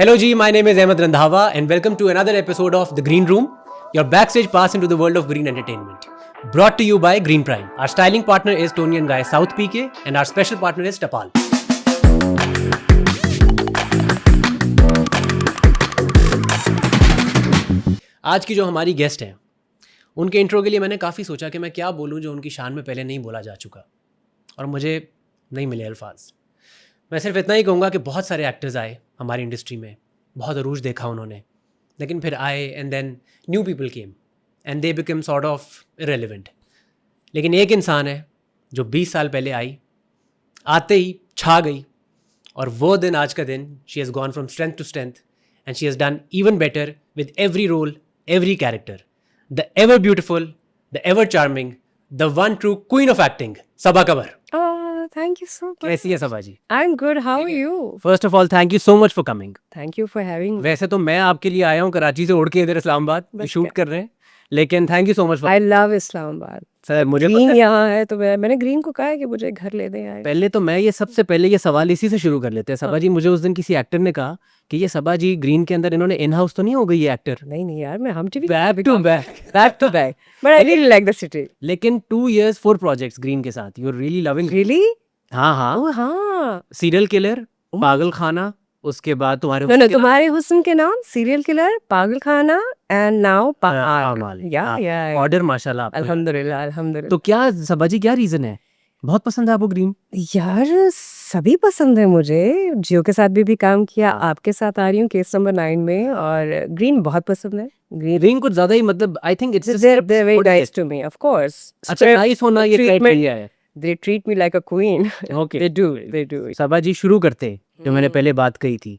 Hello G, my name is Ahmed Randhawa and welcome to another episode of The Green Room, your backstage pass into the world of green entertainment. Brought to you by Green Prime. Our styling partner is Tony and Guy South PK and our special partner is Tapal. आज की जो हमारी guest हैं उनके intro के लिए मैंने काफ़ी सोचा कि मैं क्या बोलूं जो उनकी शान में पहले नहीं बोला जा चुका और मुझे नहीं मिले अल्फाज। मैं सिर्फ इतना ही कहूँगा कि बहुत सारे एक्टर्स आए हमारी इंडस्ट्री में, बहुत अरूज देखा उन्होंने, लेकिन फिर आए and then new people came and they become sort of irrelevant. लेकिन एक इंसान है जो 20 साल पहले आई, आते ही छा गई और वो दिन आज का दिन she has gone from strength to strength and she has done even better with every role, every character. The ever beautiful, the ever charming, the one true queen of acting, Saba Qamar. Thank you so much. कैसी है Saba ji? I'm good. How are you? First of all thank you so much for coming. Thank you for having me. वैसे तो मैं आपके लिए आया हूँ कराची से उड़ के इधर इस्लामाबाद शूट कर रहे हैं, लेकिन thank you so much. I love Islamabad. Sir मुझे ग्रीन यहाँ है तो मैंने ग्रीन को कहा है कि मुझे घर ले दे आए। पहले तो मैं ये सबसे पहले ये सवाल इसी से शुरू कर लेते हैं। सबा जी, मुझे उस दिन किसी एक्टर ने कहा कि ये सबा जी ग्रीन के अंदर इन्होंने इन हाउस तो नहीं हो गई ये एक्टर? नहीं यार, मैं Hum TV back to back But I really like the city. लेकिन 2 years 4 प्रोजेक्ट्स ग्रीन के साथ, you are really loving. Really? हाँ हाँ, Oh हाँ. सीरियल किलर, पागल खाना, उसके बाद तुम्हारे No, तुम्हारे हुस्न के नाम, serial killer, पागल खाना, and now पागल। Yeah. ऑर्डर माशाल्लाह आपका। अल्हम्दुलिल्लाह। तो क्या सबा जी क्या रीजन है? बहुत पसंद है आपको ग्रीन? यार सभी पसंद है मुझे। जियो के साथ भी काम किया, आपके साथ आ रही हूँ केस नंबर 9 में, और ग्रीन बहुत पसंद है। ग्रीन कुछ ज्यादा ही, मतलब I think it's They're very nice to me, of course. अच्छा, नाइस होना ये क्राइटेरिया है। They treat me like a queen. Okay, They do. सबा जी शुरू करते जो मैंने पहले बात कही थी,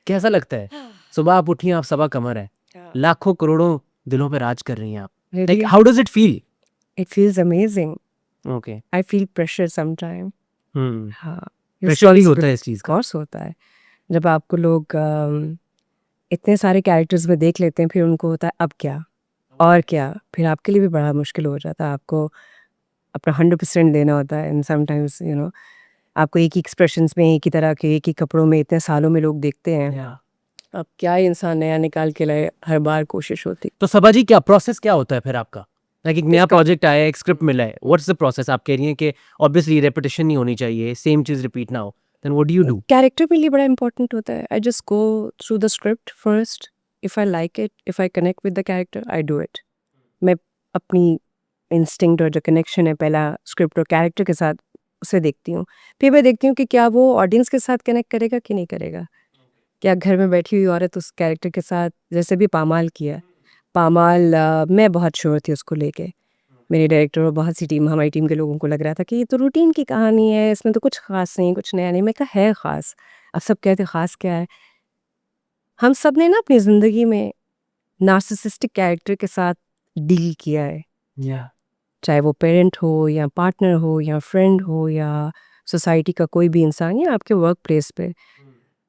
कैसा लगता है? सुबह आप उठी, आप सबा कमर है, लाखों करोड़ों दिलों पे राज कर रही हैं आप। Like, how does it feel? It feels amazing. Okay. I feel pressure sometime. हाँ, प्रेशर ही होता है इस चीज of का। course होता है। जब आपको लोग इतने सारे कैरेक्टर्स में देख लेते हैं, फिर उनको होता है अब क्या और क्या, फिर आपके लिए भी बड़ा मुश्किल हो जाता है। आपको अपना 100% देना होता है, एंड समटाइम्स आपको एक ही एक्सप्रेशंस में, एक ही तरह के, एक ही कपड़ों में इतने सालों में लोग देखते हैं। अब क्या इंसान नया निकाल के लाए, हर बार कोशिश होती। तो सबा जी क्या प्रोसेस क्या होता है फिर आपका? लाइक एक नया प्रोजेक्ट आया है, एक स्क्रिप्ट मिला है, व्हाट्स द प्रोसेस? आप कह रही हैं कि ऑब्वियसली रेपिटेशन नहीं होनी चाहिए, सेम चीज रिपीट ना हो, then what do you do? Character के लिए बड़ा इंपॉर्टेंट होता है। I just go through the script first. If I like it, if I connect with the character, I do it. मैं अपनी इंस्टिंक्ट और जो कनेक्शन है पहला स्क्रिप्ट और कैरेक्टर के साथ, उसे देखती हूँ। फिर मैं देखती हूँ कि क्या वो ऑडियंस के साथ कनेक्ट करेगा कि नहीं करेगा। क्या घर में बैठी हुई औरत उस कैरेक्टर के साथ, जैसे भी पामाल किया, पामाल मैं बहुत श्योर थी उसको लेके। मेरे डायरेक्टर और बहुत सी टीम, हमारी टीम के लोगों को लग रहा था कि ये तो रूटीन की कहानी है, इसमें तो कुछ ख़ास नहीं, कुछ नया नहीं। मैं कहा है ख़ास। अब सब कहते ख़ास क्या है। हम सब ने ना अपनी ज़िंदगी में नार्सिसिस्टिक कैरेक्टर के साथ डील किया है, चाहे वो पेरेंट हो या पार्टनर हो या फ्रेंड हो या सोसाइटी का कोई भी इंसान या आपके वर्क प्लेस पे।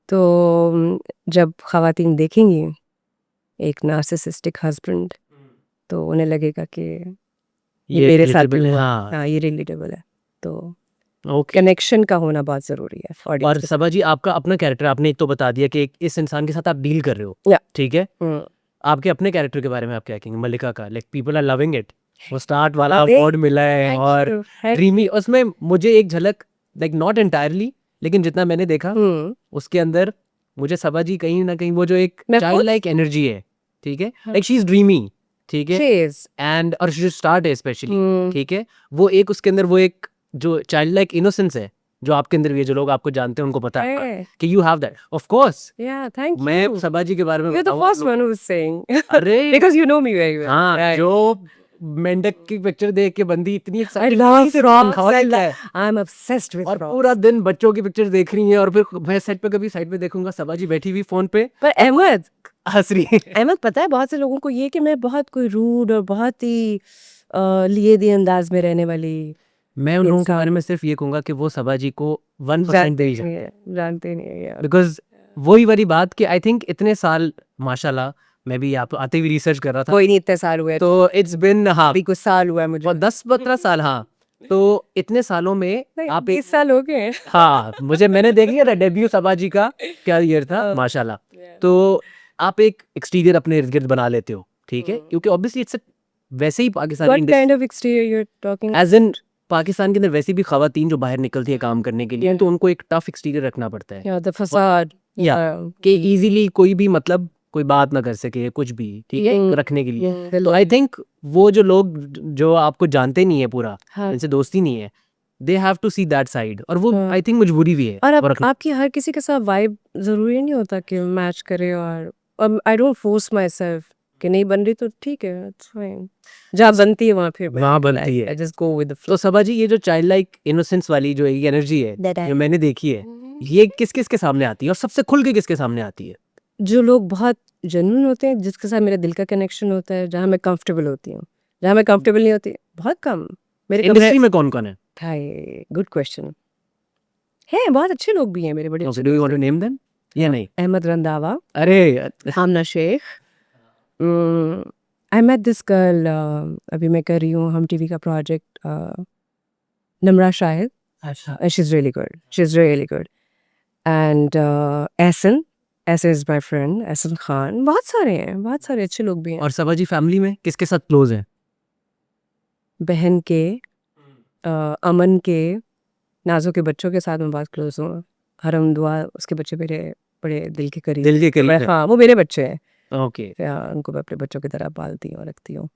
तो जब ख़वातीन देखेंगी एक नार्सिसिस्टिक हस्बैंड, तो उन्हें लगेगा कि ये मेरे साथ भी हुआ। हाँ, ये रिलेटेबल है। तो कनेक्शन का होना बहुत ज़रूरी है audience और के सबा जी आपका अपना कैरेक्टर, आपने तो बता दिया कि इस इंसान के साथ आप डील कर रहे हो, Yeah. ठीक है। साथ। आपके अपने कैरेक्टर के बारे में आप क्या कहेंगे? मल्लिका का, like people are loving it, वो स्टार्ट वाला Loving. अवार्ड मिला है Thank और you. Thank ड्रीमी, उसमें मुझे एक झलक, लाइक नॉट एंटायरली, लेकिन जितना मैंने देखा you. उसके अंदर मुझे सबा जी कहीं ना कहीं वो जो एक मैं चाइल्ड खुद- लाइक एनर्जी है, ठीक है, लाइक शी इज ड्रीमी, ठीक है, She is. एंड और शी स्टार्ट है स्पेशली, Hmm. ठीक है, वो एक उसके अंदर वो एक जो चाइल्ड लाइक इनोसेंस है जो आपके अंदर भी है, जो लोग आपको जानते हैं उनको पता है Hey. कि you have that. Of course Yeah, thank you. मैं सबा जी के बारे में You're the बताऊं, first one who's saying. अरे Because you know me very well. हाँ, Right. जो मेंढक की पिक्चर देख के बंदी इतनी I excited love थी, frogs. हवा I क्या है? I'm obsessed with और frogs. पूरा दिन बच्चों की पिक्चर देख रही है, और फिर मैं सेट पे कभी साइड पे देखूंगा सबा जी बैठी हुई फोन पे पर अहमद हंस रही है। अहमद पता है बहुत से लोगों को ये कि मैं बहुत कोई रूड और बहुत ही लिए दिए अंदाज में रहने वाली मैं उन लोगों के इंसान। बारे में सिर्फ ये कहूंगा कि वो सबा जी को 1% दे जानते नहीं है यार। बिकॉज वही वाली बात कि आई थिंक इतने साल माशाल्लाह, मैं भी आप आते हुए रिसर्च कर रहा था, कोई नहीं, इतने साल हुए तो इट्स बिन हाँ अभी कुछ साल हुआ है मुझे। 10-15 साल, हाँ तो इतने सालों में आप 20 साल हो गए हैं। हाँ मैंने देख लिया था डेब्यू सबा जी का क्या ईयर था माशाल्लाह। तो आप एक एक्सटीरियर अपने इर्द गिर्द बना लेते हो, ठीक है, क्योंकि ऑब्वियसली इट्स वैसे ही Pakistani What kind of exterior you're talking? As in Pakistan के अंदर वैसे भी खवातीन जो बाहर निकलती है काम करने के लिए तो उनको एक टफ एक्सटीरियर रखना पड़ता है Yeah, the facade. या कि इजीली कोई भी मतलब कोई बात ना कर सके कुछ भी, ठीक है, रखने के लिए। तो आई थिंक वो जो लोग जो आपको जानते नहीं है पूरा, हाँ। इनसे दोस्ती नहीं है, they have to see that side, और वो हाँ। आई थिंक मजबूरी भी है। और वो रखना। आपकी हर किसी के साथ वाइब जरूरी नहीं होता कि मैच करे, और I don't force my self कि नहीं बन रही तो ठीक है, इट्स फाइन। जहाँ बनती है वहाँ फिर वहाँ बनती है। I just go with the तो सबा जी ये जो चाइल्ड लाइक इनोसेंस वाली जो एनर्जी है जो मैंने देखी है, ये किस किस के सामने आती है और सबसे खुल के किसके सामने आती है? जो लोग बहुत जेन्युइन होते हैं, जिसके साथ मेरा दिल का कनेक्शन होता है, जहाँ मैं कंफर्टेबल होती हूँ। जहाँ मैं कंफर्टेबल नहीं होती, बहुत कम। मेरे इंडस्ट्री में कौन कौन है? हाय, गुड क्वेश्चन है। बहुत अच्छे लोग भी हैं मेरे, बड़े अच्छे। Do you want to name them या नहीं? अहमद रंधावा, अरे Amna Sheikh. I met this girl, अभी मैं कर रही हूँ हम टीवी का प्रोजेक्ट, नमरा शाहिद। अच्छा। She is really good. And Ahsan is my friend, Ahsan Khan. बहुत सारे हैं, बहुत सारे अच्छे लोग भी हैं। और सबा जी फैमिली में किसके साथ क्लोज है? बहन के, अमन के, नाजो के बच्चों के साथ मैं बहुत क्लोज हूँ। हरम दुआ, उसके बच्चे मेरे बड़े दिल के करीब। दिल के करीब है। हाँ, वो मेरे बच्चे हैं। ओके। उनको मैं अपने बच्चों की तरह पालती हूँ और रखती हूँ।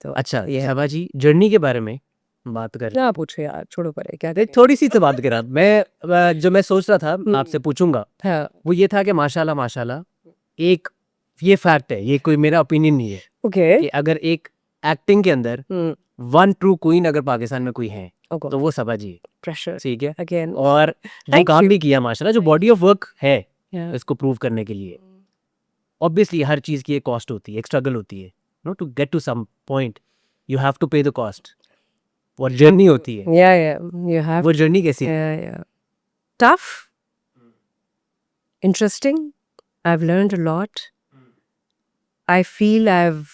तो अच्छा, ये सबा जी जर्नी के बारे में बात कर ना पूछो यार, छोड़ो परे, क्या रहे, थोड़ी सी तो बात करा मैं जो मैं सोच रहा था आपसे पूछूंगा हाँ, वो ये था कि माशाल्लाह माशाल्लाह, एक ये फैक्ट है, ये कोई मेरा ओपिनियन नहीं है, ओके। कि अगर एक एक्टिंग के अंदर वन ट्रू क्वीन अगर पाकिस्तान में कोई है तो वो सबा जी है, प्रेशर ठीक है। अगेन। और जो Thank काम you. भी किया माशाल्लाह, जो बॉडी ऑफ वर्क है Yeah. इसको प्रूव करने के लिए, ऑब्वियसली हर चीज़ की एक कॉस्ट होती है, एक स्ट्रगल होती है, no, to get to some point you have to pay the cost, और जर्नी होती है। Yeah, you have. वो जर्नी कैसी है? Yeah. Tough, interesting. I've learned a lot. I feel I've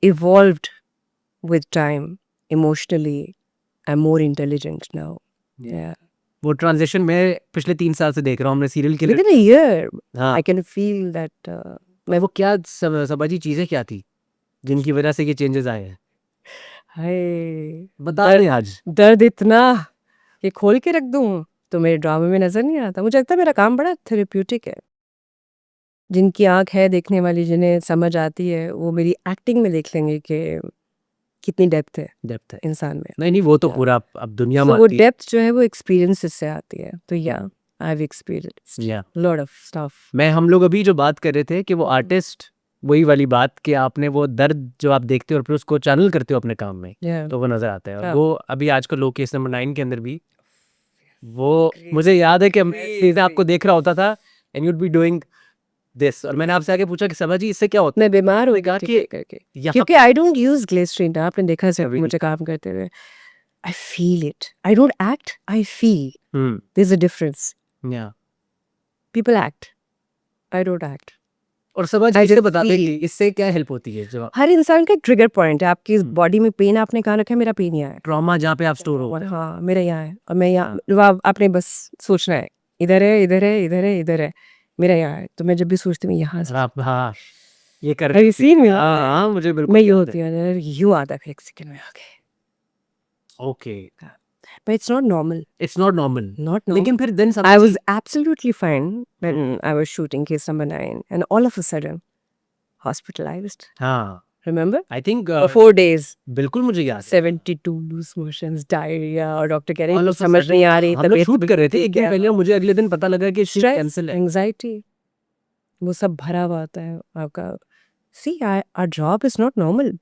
evolved with time emotionally. I'm more intelligent now. Yeah. वो transition मैं पिछले 3 साल से देख रहा हूँ, हमने सीरियल के लिए। Within a year, हाँ, I can feel that. मैं वो क्या सबा जी चीज़ें क्या थी जिनकी वजह से ये चेंजेस आए हैं, हाय, बता रहे आज। दर्द इतना कि खोल के रख दूं तो मेरे ड्रामे में नजर नहीं आता। मुझे लगता है मेरा काम बड़ा थेरेप्यूटिक है। जिनकी आंख है देखने वाली, जिन्हें समझ आती है, वो मेरी एक्टिंग में देख लेंगे कि कितनी डेप्थ है डेप्थ है। इंसान में। नहीं वो तो Yeah. पूरा अब दुनिया So वो मानती है। डेप्थ जो है वो एक्सपीरियंसेस से आती है। तो या I have experienced Yeah. Lot of stuff. मैं हम लोग अभी जो बात कर रहे थे कि वो आर्टिस्ट, वही वाली बात कि आपने वो दर्द जो आप देखते हो और फिर उसको चैनल करते हो अपने काम में, तो वो नजर आता है। और हाँ। वो अभी आज का लोग केस नंबर 9 के अंदर भी वो मुझे याद है कि मैं सीधे आपको देख रहा होता था and you'd be doing this, और मैंने आपसे आके पूछा कि सबा जी इससे क्या होता मैं बीमार हो कहा गई कि करके, यहाँ क्योंकि आई डोंट यूज ग्लिसरीन। आपने देखा से अभी- मुझे काम करते हुए, I feel it. I don't act, I feel. Hmm, there is a difference. Yeah. People act, I don't act. और सबा जी I इससे just बता दें feel- कि इससे क्या हेल्प होती है, जो हर इंसान का एक ट्रिगर पॉइंट है। आपकी बॉडी में पेन आपने कहाँ रखा है, मेरा पेन यहाँ है। ट्रॉमा जहाँ पे आप स्टोर हो, और हाँ, मेरा यहाँ है और मैं यहाँ। आपने बस सोचना है, इधर है, इधर है, इधर है, इधर है, मेरा यहाँ है। तो मैं जब भी सोचती हूँ यहाँ से, और आप हाँ ये कर Have you seen me? हाँ हाँ मुझे बिल्कुल मैं यूँ याद होती हूँ, यार यूँ आता फिर एक सेकंड में आके। है। Okay, But it's not normal. It's not normal. Not normal. लेकिन फिर then I was absolutely fine when I was shooting case number 9, and all of a sudden, hospitalized. हाँ, Remember? I think For 4 days, बिल्कुल मुझे याद है। 72 loose motions, diarrhea, और doctor कह रहे हैं All कुछ of a समझ sudden, नहीं आ रही। हम लोग तबीयत शूट कर रहे थे एक दिन क्या? पहले और मुझे अगले दिन पता लगा कि शूट Stress, कैंसिल है। anxiety, वो सब भरा हुआ होता है आपका। See, our job is not normal.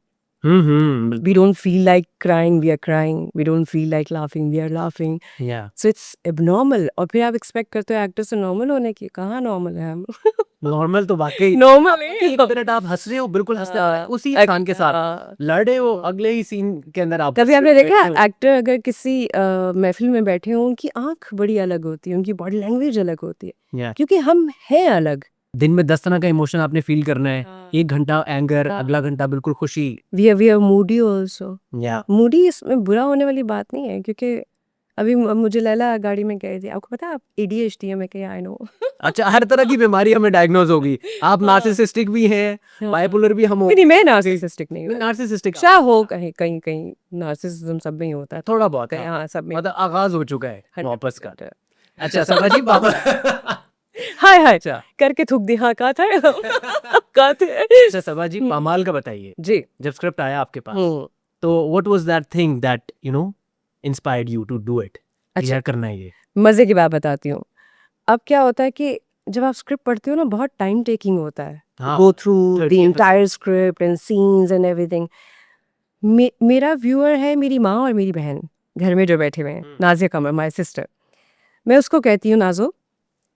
We don't feel like crying, we are crying. We don't feel like laughing, we are laughing. या So it's abnormal. और फिर आप एक्सपेक्ट करते हो एक्टर से नॉर्मल होने की। कहाँ नॉर्मल है हम? नॉर्मल तो वाकई नॉर्मल एक मिनट आप हंस रहे हो, बिल्कुल हंसते हैं, उसी इंसान के साथ लड़े हो, अगले ही सीन के अंदर आप कभी आपने देखा एक्टर अगर किसी महफिल में बैठे हो, उनकी आंख बड़ी अलग होती है, उनकी बॉडी लैंग्वेज अलग होती है, या क्योंकि हम हैं अलग। दिन में 10 तरह का इमोशन आपने फील करना है, 1 घंटा एंगर, अगला घंटा बिल्कुल खुशी। we are moody also. या मूडी इसमें बुरा होने वाली बात नहीं है, क्योंकि अभी मुझे लैला गाड़ी में कह दी, आपको पता है आप ADHD है? मैं कहा आई नो। अच्छा, हर तरह की बीमारी हमें डायग्नोज होगी। आप नार्सिसिस्टिक भी हैं, बाइपोलर भी हम हो। नहीं, मैं नार्सिसिस्टिक नहीं हूँ। नार्सिसिस्टिक शायद हो कहीं कहीं कहीं नार्सिसिज्म सब में ही होता है, थोड़ा बहुत, हाँ हाँ। सब में। मतलब आगाज हो चुका है 100% वापस का। अच्छा सभा जी, हाय हाय अच्छा करके थूक दी। हाँ कहा था कहा थे। अच्छा सभा जी, पामाल का बताइए। जी। जब स्क्रिप्ट आया आपके पास, तो what was that thing that inspired you to do it? अच्छा, क्या करना है ये? मजे की बात बताती हूँ। अब क्या होता है कि जब आप स्क्रिप्ट पढ़ते हो ना, बहुत टाइम टेकिंग होता है, हाँ, गो through the 30 entire script and scenes and everything. मेरा व्यूअर है मेरी माँ और मेरी बहन, घर में जो बैठे हुए हैं, नाजिया कमर माय सिस्टर। मैं उसको कहती हूँ, नाजो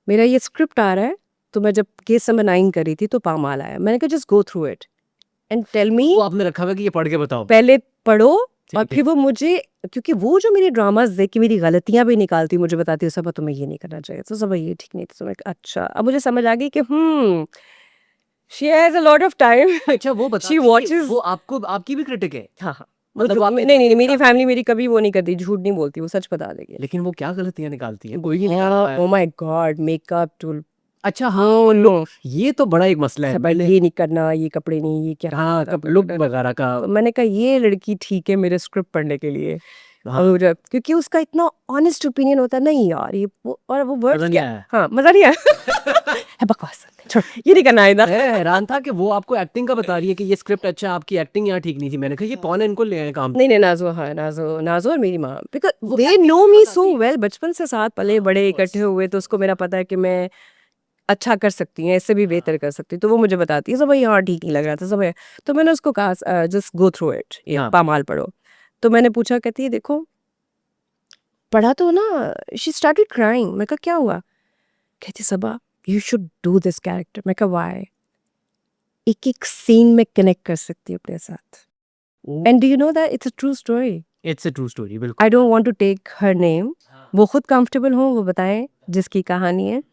मेरा ये स्क्रिप्ट आ रहा है, तो मैं जब केस नंबर 9 करी थी तो पामाल आया, मैंने कहा just go through it and tell me. वो आपने रखा हुआ कि ये पढ़ के बताओ। पहले पढ़ो और ठीक है। फिर वो मुझे, क्योंकि वो जो मेरे ड्रामाज देख के मेरी गलतियां भी निकालती, मुझे बताती है सब तुम्हें ये नहीं करना चाहिए, तो सब ये ठीक नहीं था। तो मैं कहा, अच्छा अब मुझे समझ आ गई कि she has a lot of time. अच्छा, वो बताती She है, watches- वो आपको, आपकी भी क्रिटिक है। हाँ हाँ, मतलब नहीं नहीं, मेरी फैमिली मेरी कभी वो नहीं करती, झूठ नहीं बोलती, वो सच बता देगी। लेकिन वो क्या गलतियां निकालती है? कोई नहीं। ओ माय गॉड, मेकअप टूल, अच्छा हाँ, लो, ये तो बड़ा एक मसला है। सब ये नहीं करना, ये कपड़े नहीं, ये क्या, हाँ, लुक वगैरह का। तो मैंने कहा ये लड़की ठीक है मेरे स्क्रिप्ट पढ़ने के लिए। हाँ। और क्योंकि उसका इतना ऑनेस्ट ओपिनियन होता है, नहीं यार ये और वो वर्ड्स मजा नहीं क्या, आया। हाँ मजा नहीं आया। है बकवास, छोड़ ये नहीं करना है इधर। मैं हैरान था कि वो आपको एक्टिंग का बता रही है कि ये स्क्रिप्ट अच्छा, आपकी एक्टिंग यहाँ ठीक नहीं थी। मैंने कहा ये कौन है, इनको ले आए काम। नहीं नहीं, नाजो, हाँ नाजो, नाजो और मेरी माँ, because they know me so well, बचपन से साथ पले बड़े इकट्ठे हुए, तो उसको मेरा पता है कि मैं अच्छा कर सकती हैं, इससे भी बेहतर कर सकती हूँ, तो वो मुझे बताती है सब भाई हाँ ठीक नहीं लग रहा था सब है। तो मैंने उसको कहा जस्ट गो थ्रू इट, हाँ। पामाल पढ़ो। तो मैंने पूछा, कहती है देखो पढ़ा तो ना, शी स्टार्टेड क्राइंग। मैं कहा क्या हुआ? कहती Saba you should do this character. मैं कहा व्हाई? एक एक सीन में कनेक्ट कर सकती हूँ अपने साथ, and do you know that it's a true story. It's a true story, बिल्कुल। I don't want to take her name, वो खुद कंफर्टेबल हो, वो बताएं जिसकी कहानी है।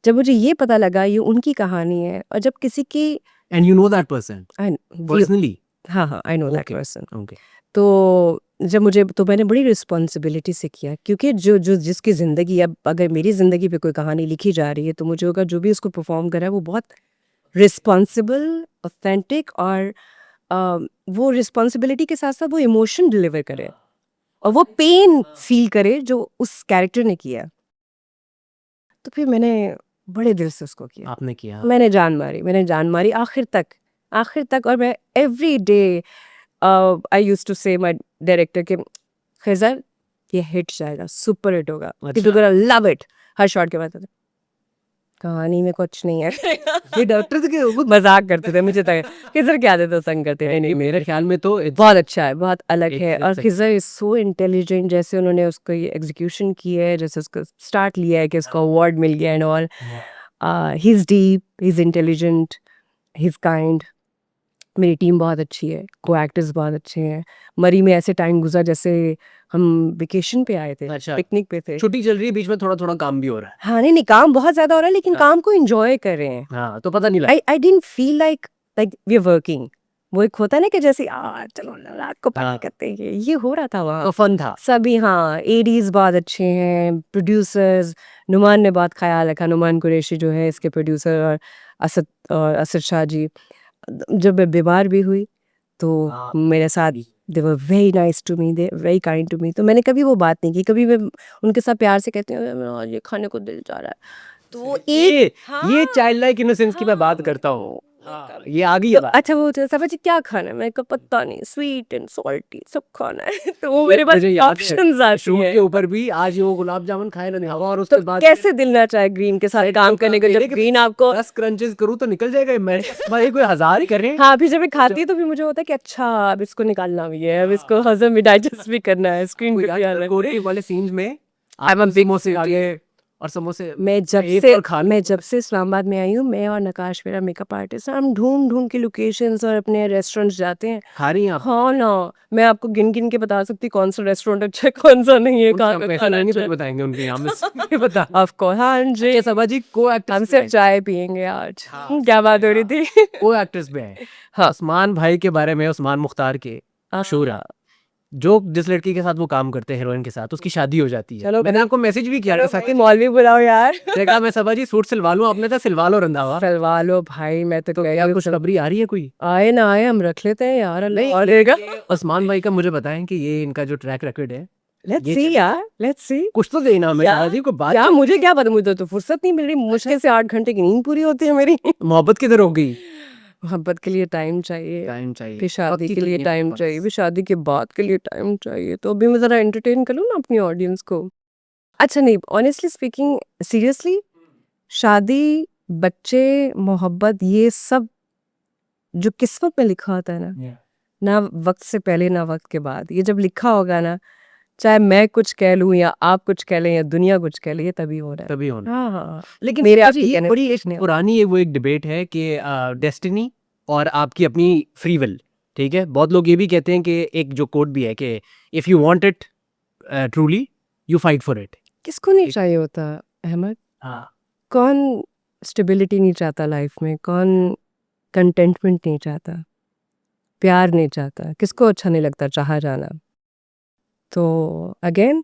जब मुझे ये पता लगा ये उनकी कहानी है, और जब किसी की, and you know that person personally? हाँ हाँ I know that Okay. Person, okay. तो जब मुझे, तो मैंने बड़ी रिस्पॉन्सिबिलिटी से किया, क्योंकि जो जो जिसकी ज़िंदगी, अब अगर मेरी ज़िंदगी पे कोई कहानी लिखी जा रही है, तो मुझे होगा जो भी उसको परफॉर्म करा है वो बहुत रिस्पॉन्सिबल, ऑथेंटिक, और वो रिस्पॉन्सिबिलिटी के साथ साथ वो इमोशन डिलीवर करे और वो पेन फील करे जो उस कैरेक्टर ने किया। तो फिर मैंने बड़े दिल से उसको किया, आपने किया। मैंने जान मारी आखिर तक। और मैं every day I used to say my director के, खैजर ये हिट जाएगा, सुपर हिट होगा, अच्छा। Gonna love it. हर शॉट के बाद कहानी में कुछ नहीं है। ये डॉक्टर के वो मजाक करते थे मुझे, तक खिजर क्या देते संग करते थे। नहीं, मेरे ख्याल में तो बहुत अच्छा है, बहुत अलग है। और it's- Khizr is so intelligent, जैसे उन्होंने उसको ये एग्जीक्यूशन की है, जैसे उसको स्टार्ट लिया है कि उसको अवार्ड मिल गया and all. He is deep, he is intelligent, he is kind. मेरी टीम बहुत अच्छी है, को एक्टर्स बहुत अच्छे हैं। मरी में ऐसे टाइम गुजरा जैसे हम वेकेशन पे आए थे, अच्छा। पिकनिक पे थे। छुट्टी चल रही है, बीच में थोड़ा थोड़ा काम भी हो रहा है। हाँ नहीं काम बहुत ज्यादा हो रहा है, लेकिन काम को एंजॉय कर रहे हैं। हाँ, तो पता नहीं लगा। I didn't feel like we are working. वो एक होता है ना कि जैसे यार चलो रात को पार्टी करते हैं, ये हो रहा था वहाँ। तो फन था सभी, हाँ एडीज बहुत अच्छे हैं, प्रोड्यूसर्स, नुमान ने बहुत ख्याल रखा, नुमान कुरैशी जो है इसके प्रोड्यूसर, और असद शाह जी। जब मैं बीमार भी हुई तो मेरे साथ they were very nice to me, they very kind to me. तो मैंने कभी वो बात नहीं की, कभी मैं उनके साथ प्यार से कहती हूँ आज ये खाने को दिल जा रहा है, तो वो ये चाइल्ड लाइक इनोसेंस की मैं बात करता हूँ। ये आ गई है बात। अच्छा वो समझ क्या खाना है, मेरे को पता नहीं, स्वीट एंड सॉल्टी सब खाना है। तो वो मेरे पास मुझे याद है, ऑप्शंस आती शूट हैं। के ऊपर भी आज वो गुलाब जामुन खाए ना नहीं, और उसके तो बाद कैसे दिल ना चाहे ग्रीन के साथ काम करने को, जब ग्रीन आपको 10 क्रंचेस करूँ तो निकल जाएगा। मैं भाई कोई 1000 ही कर रहे हैं। हाँ अभी जब मैं खाती है तो भी मुझे होता है कि अच्छा अब इसको निकालना भी है, अब इसको हजम भी, डाइजेस्ट भी करना है, स्क्रीन पे भी आना है। कोरिया वाले सीन्स में I'm a big समोसे आ गए, और समोसे मैं जब एक से और खा लो। मैं जब से इस्लामाबाद में आई हूँ, मैं और नकाश मेरा मेकअप आर्टिस्ट हम ढूंढ ढूंढ के लोकेशंस और अपने रेस्टोरेंट्स जाते हैं। खा रही हैं आप? हाँ ना, मैं आपको गिन गिन के बता सकती कौन सा रेस्टोरेंट अच्छा है कौन सा नहीं है, कहाँ का खाना नहीं अच्छा है। बताएंगे उनके यहाँ में नहीं बता। ऑफ कोर्स, हाँ जी, अच्छा सबा जी को हम एक्टर्स सिर्फ चाय पियेंगे आज। हाँ, क्या बात हो रही थी? को एक्टर्स पे हैं। हाँ। उस्मान भाई के बारे में, उस्मान मुख्तार के मशहूर है, जो जिस लड़की के साथ वो काम करते हैं हीरोइन के साथ, उसकी शादी हो जाती है। चलो मैंने आपको मैसेज भी किया था ताकि मौलवी बुलाओ यार। देखा मैं सबा जी सूट सिलवा लूं, आपने तो सिलवा लो रंधावा। सलवा लो भाई, मैं तो कह क्या रही हूँ, खुशखबरी आ रही है कोई? आए ना आए हम रख लेते हैं यार, नहीं और देगा। उस्मान भाई का मुझे बताएं कि ये इनका जो ट्रैक रिकॉर्ड है, लेट्स ये सी यार, लेट्स सी। कुछ तो देना हमें क्या? शादी को बात क्या मुझे क्या पता, मुझे तो फुर्सत नहीं मिल रही, मुश्किल से 8 घंटे की नींद पूरी होती है मेरी। मोहब्बत किधर हो गई? मोहब्बत के लिए टाइम चाहिए, टाइम चाहिए, फिर शादी वक्त की के लिए कमी है टाइम बस। चाहिए, फिर शादी के बाद के लिए टाइम चाहिए। तो अभी मैं जरा एंटरटेन कर लूँ ना अपनी ऑडियंस को। अच्छा नहीं, ऑनेस्टली स्पीकिंग, सीरियसली, शादी, बच्चे, मोहब्बत, ये सब जो किस्मत में लिखा होता है ना, ना वक्त से पहले ना वक्त के बाद, ये जब लिखा होगा ना, चाहे मैं कुछ कह लूँ या आप कुछ कह लें या दुनिया कुछ कह ले, ये तभी हो रहा है। तभी होना। हाँ हाँ, लेकिन मेरे सबा आपके जी, ये कहने बड़ी से एक कुछ नहीं होता। पुरानी वो एक डिबेट है कि डेस्टिनी और आपकी अपनी फ्री विल, ठीक है? बहुत लोग ये भी कहते हैं कि एक जो कोट भी है कि if you want it truly you fight for it. किसको नहीं चाहिए होता अहमद? हाँ, कौन स्टेबिलिटी नहीं चाहता लाइफ में? कौन कंटेंटमेंट नहीं चाहता? प्यार नहीं चाहता? किसको अच्छा नहीं लगता चाहा जाना? तो अगेन,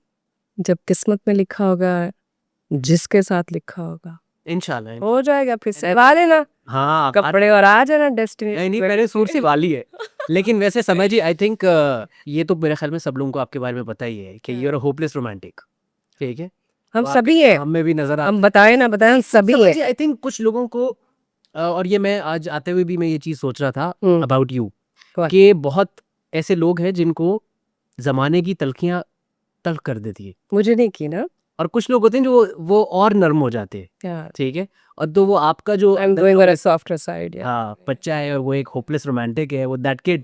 जब किस्मत में लिखा होगा, जिसके साथ लिखा होगा, इंशाल्लाह। हो जाएगा। फिर सहवा लेना हाँ कपड़े और आ जाना डेस्टिनी। नहीं मैंने सूट से वाली है। लेकिन वैसे समय जी आई थिंक ये तो मेरे ख्याल में सब लोगों को आपके बारे में पता ही है कि you are a hopeless romantic, ठीक है? हम तो आप सभी हैं, हम में भी नजर हम बताएं ना बताएं, हम सभी हैं। आई थिंक कुछ लोगों को और ये मैं आज आते हुए भी मैं ये चीज सोच रहा था हम्म, अबाउट यू What? कि बहुत ऐसे लोग हैं जिनको जमाने की तलखियां तल्ख कर देती है, मुझे नहीं की ना और कुछ लोग होते हैं जो वो और नर्म हो जाते हैं, यार। ठीक है? और तो वो आपका जो आई एम अंदर गोइंग का ऑन अ सॉफ्टर साइड यार। हाँ बच्चा है और वो एक होपलेस रोमांटिक है, वो that kid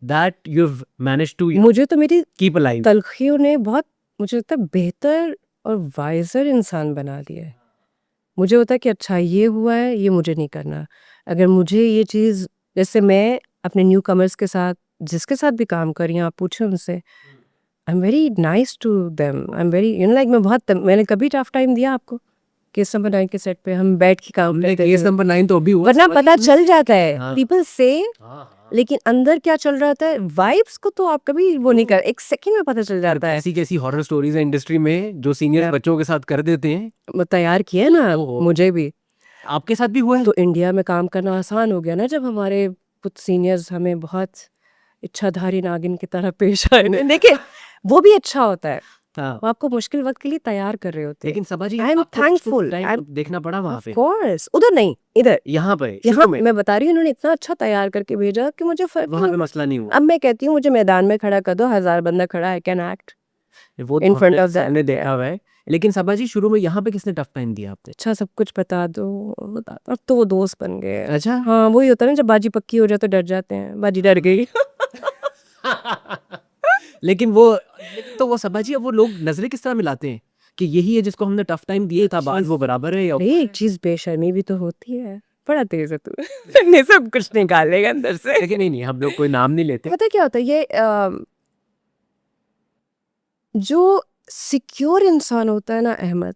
that you have managed to मुझे तो मेरी कीप अलाइव। तलखियों ने बहुत, मुझे लगता है, बेहतर और वाइजर इंसान बना दिया है। मुझे होता है कि अच्छा ये हुआ है, ये मुझे नहीं करना। अगर मुझे ये चीज़, जैसे मैं अपने न्यू कमर्स के साथ, जिसके साथ भी काम कर रही हूँ, आप पूछो उनसे, I am very nice to them, I am very, like, मैंने कभी टफ टाइम दिया आपको? केस नंबर 9 के सेट पे हम बैठ के काम हमने करते केस थे, नंबर 9 तो अभी हुआ, वरना पता चल जाता है, हाँ। पीपल से, हाँ, लेकिन अंदर क्या चल रहा था, वाइब्स को तो आप कभी वो नहीं कर, एक सेकंड में पता चल जाता है। ऐसी कैसी हॉरर स्टोरीज है इंडस्ट्री में जो सीनियर यार, बच्चों के साथ कर देते हैं। वो तैयार किया ना ओहो। मुझे भी। आपके साथ भी हुआ है? तो इंडिया में काम करना आसान हो गया ना, जब हमारे कुछ सीनियर्स हमें बहुत इच्छाधारी नागिन की तरह पेश आए। देखिए, वो भी अच्छा होता है, हाँ। वो आपको मुश्किल वक्त के लिए तैयार कर रहे होते हैं। लेकिन सबा जी आई एम आपको कुछ तो थैंकफुल, टाइम देखना पड़ा वहाँ ऑफ पे, कोर्स, उधर नहीं, इधर, यहाँ पे यहाँ शुरू में मैं बता रही हूँ, उन्होंने इतना अच्छा तैयार करके भेजा कि मुझे फर्क वहाँ पे नहीं। मसला नहीं हुआ। अब मैं कहती हूँ मुझे मैदान में खड़ा कर दो, 1000 बंदा खड़ा, आई कैन एक्ट वो इन तो फ्रंट हमने ऑफ दैट। हमने देखा हुआ है। लेकिन सबा जी शुरू में यहाँ पे किसने टफ टाइम दिया आपने? अच्छा सब कुछ बता दो, बता दो। अब तो वो दोस्त बन गए। अच्छा। हाँ, वही होता है ना, जब बाजी पक्की हो जाए तो डर जाते हैं, बाजी डर गई। लेकिन वो तो वो सबा जी अब वो लोग नजरें किस तरह मिलाते हैं कि यही है जिसको हमने टफ टाइम दिए था, बाद वो बराबर है या नहीं, एक चीज बेशर्मी भी तो होती है। बड़ा तेज है तू। नहीं, सब कुछ निकालेगा अंदर से। लेकिन नहीं हम लोग कोई नाम नहीं लेते। पता है क्या होता है, ये जो सिक्योर इंसान होता है ना अहमद,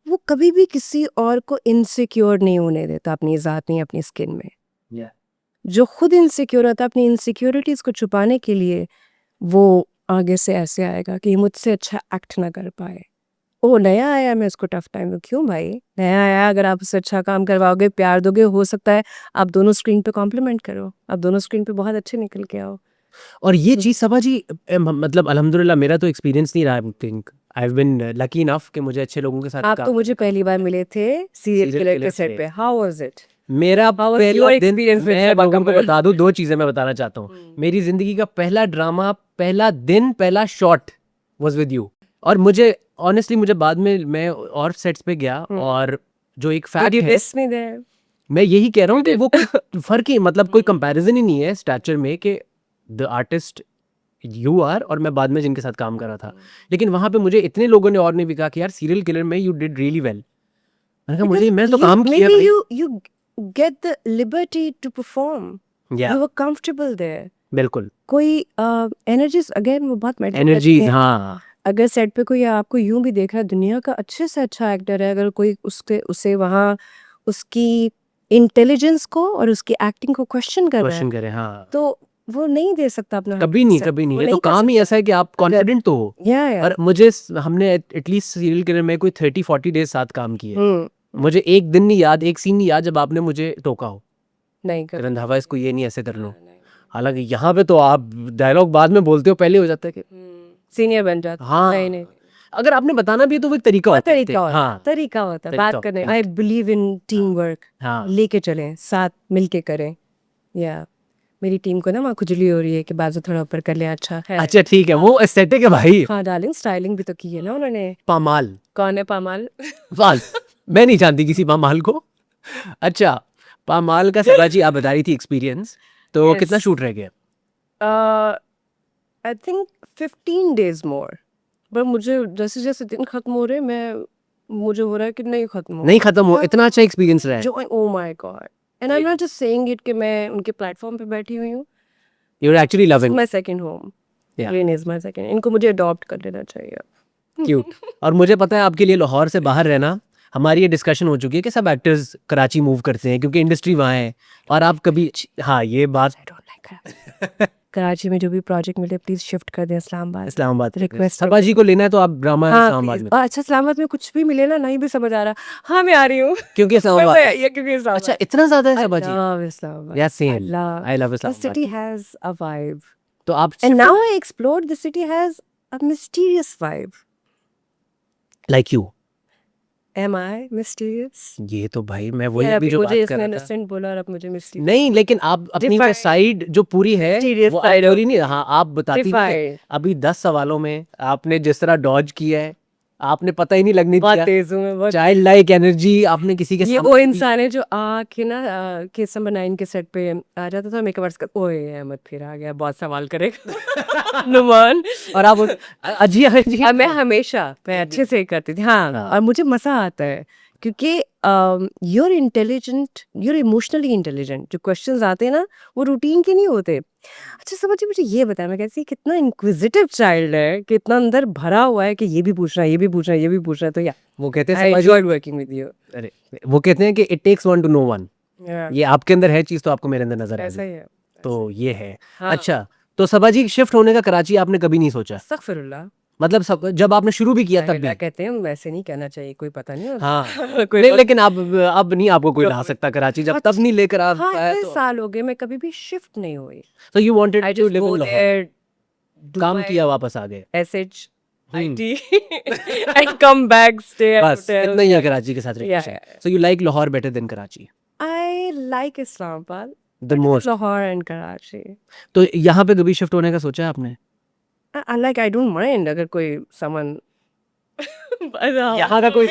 वो कभी भी किसी और को इनसिक्योर नहीं होने देता अपनी ज़ात में, अपनी स्किन में। Yeah. जो खुद इनसिक्योर होता है, अपनी इनसिक्योरिटीज को छुपाने के लिए वो आगे से ऐसे आएगा कि ये मुझसे अच्छा एक्ट ना कर पाए। ओ नया आया, मैं इसको टफ टाइम दूं? क्यों भाई, नया आया, अगर आप उससे अच्छा काम करवाओगे, प्यार दोगे, हो सकता है आप दोनों स्क्रीन पे कॉम्प्लीमेंट करो, आप दोनों स्क्रीन पे बहुत अच्छे निकल के आओ। और ये चीज़ सबा जी मतलब अल्हम्दुलिल्लाह मेरा तो एक्सपीरियंस नहीं रहा, I think I have been lucky enough कि मुझे अच्छे लोगों के साथ आप तो मुझे पहली बार मिले थे सीरियल Serial किलर killer के सेट से। पे, हाउ वाज इट? मेरा How was पहला your दिन, experience with मैं Sabaa लोगों को Kamal? बता दूं, दो चीज़ें मैं बताना चाहता हूँ। मेरी ज़िंदगी का पहला ड्रामा, पहला दिन, पहला शॉट वाज विद यू। और मुझे ऑनेस्टली मुझे बाद में मैं और सेट्स पे गया और जो एक Did फैक्ट you है, miss me there? मैं यही कह रहा हूँ कि वो कोई फर्क ही मतलब कोई कंपैरिजन ही नहीं है स्टैचर में कि द आर्टिस्ट यू आर और मैं बाद में जिनके साथ काम कर रहा था, लेकिन वहाँ पे मुझे इतने लोगों ने और ने भी कहा कि यार सीरियल किलर में यू डिड रियली वेल। मैंने कहा मुझे मैं तो काम किया maybe भाई। you get the liberty to perform. या You were comfortable there. बिल्कुल कोई एनर्जीज अगेन वो बहुत मैटर एनर्जी, हाँ अगर सेट पे कोई आपको यूं भी देख रहा है, दुनिया का अच्छे से अच्छा एक्टर है, अगर कोई उसे वहाँ उसकी इंटेलिजेंस को और उसकी एक्टिंग को क्वेश्चन कर रहा है, क्वेश्चन करे, हाँ तो वो नहीं दे सकता अपना कभी नहीं, कभी नहीं। ये तो काम ही ऐसा है कि आप कॉन्फिडेंट तो हो। या और मुझे हमने एटलीस्ट सीरियल किलर में कोई 30-40 डेज साथ काम किए। मुझे एक दिन नहीं याद, एक सीन नहीं याद जब आपने मुझे टोका हो नहीं कर रंधावा इसको ये नहीं ऐसे कर लो। हालांकि यहाँ पे तो आप डायलॉग बाद में बोलते हो, पहले हो जाता है कि सीनियर बन जाता। हाँ नहीं अगर आपने बताना भी है तो वो एक तरीका होता है। तरीका होता है तरीका बात करने। I believe in team work, हाँ लेके चलें, साथ मिलके करें। या मेरी टीम को ना वहाँ खुजली हो रही है कि बाजू थोड़ा ऊपर कर ले। अच्छा है, अच्छा ठीक है, वो एस्थेटिक है भाई। हाँ डार्लिंग, स्टाइलिंग भी तो की है ना उन्होंने। पामाल, कौन है पामाल? पाल मैं नहीं जानती किसी पामाल को। अच्छा पामाल का सबाजी आप बता रही थी एक्सपीरियंस, तो Yes. कितना शूट रह गया? आई थिंक 15 days मोर। पर मुझे जैसे जैसे दिन खत्म हो रहे, मुझे हो रहा है कि नहीं खत्म हो, नहीं खत्म हो, इतना अच्छा एक्सपीरियंस रहा है। जो oh my God. And I am not just saying it कि मैं उनके प्लेटफॉर्म पे बैठी हुई हूँ। You are actually loving, my second home, Yeah. Plane is my second. इनको मुझे अडॉप्ट कर लेना चाहिए। क्यूट। और मुझे पता है आपके लिए लाहौर से बाहर रहना, हमारी ये डिस्कशन हो चुकी है कि सब एक्टर्स कराची मूव करते हैं क्योंकि इंडस्ट्री वहाँ है। और आप कभी, हाँ ये बात कराची में जो भी प्रोजेक्ट मिले प्लीज शिफ्ट कर दें इस्लामाबाद। इस्लामाबाद Request सबाजी को लेना है तो आप ड्रामा हाँ इस्लामाबाद में, please। अच्छा इस्लामाबाद में कुछ भी मिले ना, नहीं भी समझ आ रहा, हाँ मैं आ रही हूँ। क्योंकि इस्लामाबाद, ये क्योंकि इस्लामाबाद। अच्छा इतना ज्यादा है सबाजी? love Islamabad. Yeah, same. I love The Islamabad. city has a vibe. तो आप And now I explored, the city has a mysterious vibe. Like you, Am I mysterious? ये तो भाई मैं वही यार, अभी जो मुझे बात कर इसने रहा था। innocent बोला और अब मुझे mysterious। नहीं लेकिन आप अपनी Define. साइड जो पूरी है Mysterious वो side आप of- पूरी नहीं, हाँ आप बताती नहीं है। Define. अभी 10 सवालों में आपने जिस तरह डॉज किया है, आपने पता ही नहीं लगने बहुत दिया। तेज हूँ मैं, बहुत। चाइल्ड लाइक एनर्जी आपने किसी के ये सामने वो इंसान है जो आके ना केस नंबर 9 के सेट पे आ जाता था, मेकअप आर्टिस्ट का, ओए अहमद फिर आ गया, बहुत सवाल करेगा। नुमान। और आप अजी मैं हमेशा मैं अच्छे से ही करती थी, हाँ। हाँ। और मुझे मजा आता है क्योंकि you're intelligent, you're emotionally intelligent. जो क्वेश्चंस आते हैं ना वो रूटीन के नहीं होते। अच्छा समझिए, मुझे ये बताया, मैं कैसी कितना इंक्विजिटिव चाइल्ड है, कितना अंदर भरा हुआ है कि ये भी पूछना है, ये भी पूछना है, ये भी पूछना है। तो या वो कहते आई हैं एंजॉयड वर्किंग विद यू। अरे वो कहते हैं कि it takes one to know one. ये आपके अंदर है चीज तो आपको मेरे अंदर नजर ऐसा आ ही है। तो ये है। हाँ। अच्छा तो सबाजी शिफ्ट होने का कराची आपने कभी नहीं सोचा? अस्तगफिरुल्लाह। मतलब सब जब आपने शुरू भी किया तब भी? कहते हैं वैसे नहीं कहना चाहिए, कोई पता नहीं होता। हाँ कोई लेकिन अब नहीं आपको कोई ला सकता कराची, जब तब नहीं लेकर आप हाँ, आए 6 साल हो गए, मैं कभी भी शिफ्ट नहीं हुई। तो you wanted I to just live go in Lahore, there, काम किया वापस आ गए, एसएच आईटी and come back, stay at बस होटल। इतना ही है कराची के साथ Yeah, relation. So you like Lahore better than Karachi? I like Islamabad the most. Lahore and Karachi. तो यहाँ पे कभी शिफ्ट होने का सोचा है आपने? I like, I don't mind अगर कोई समन यहाँ का कोई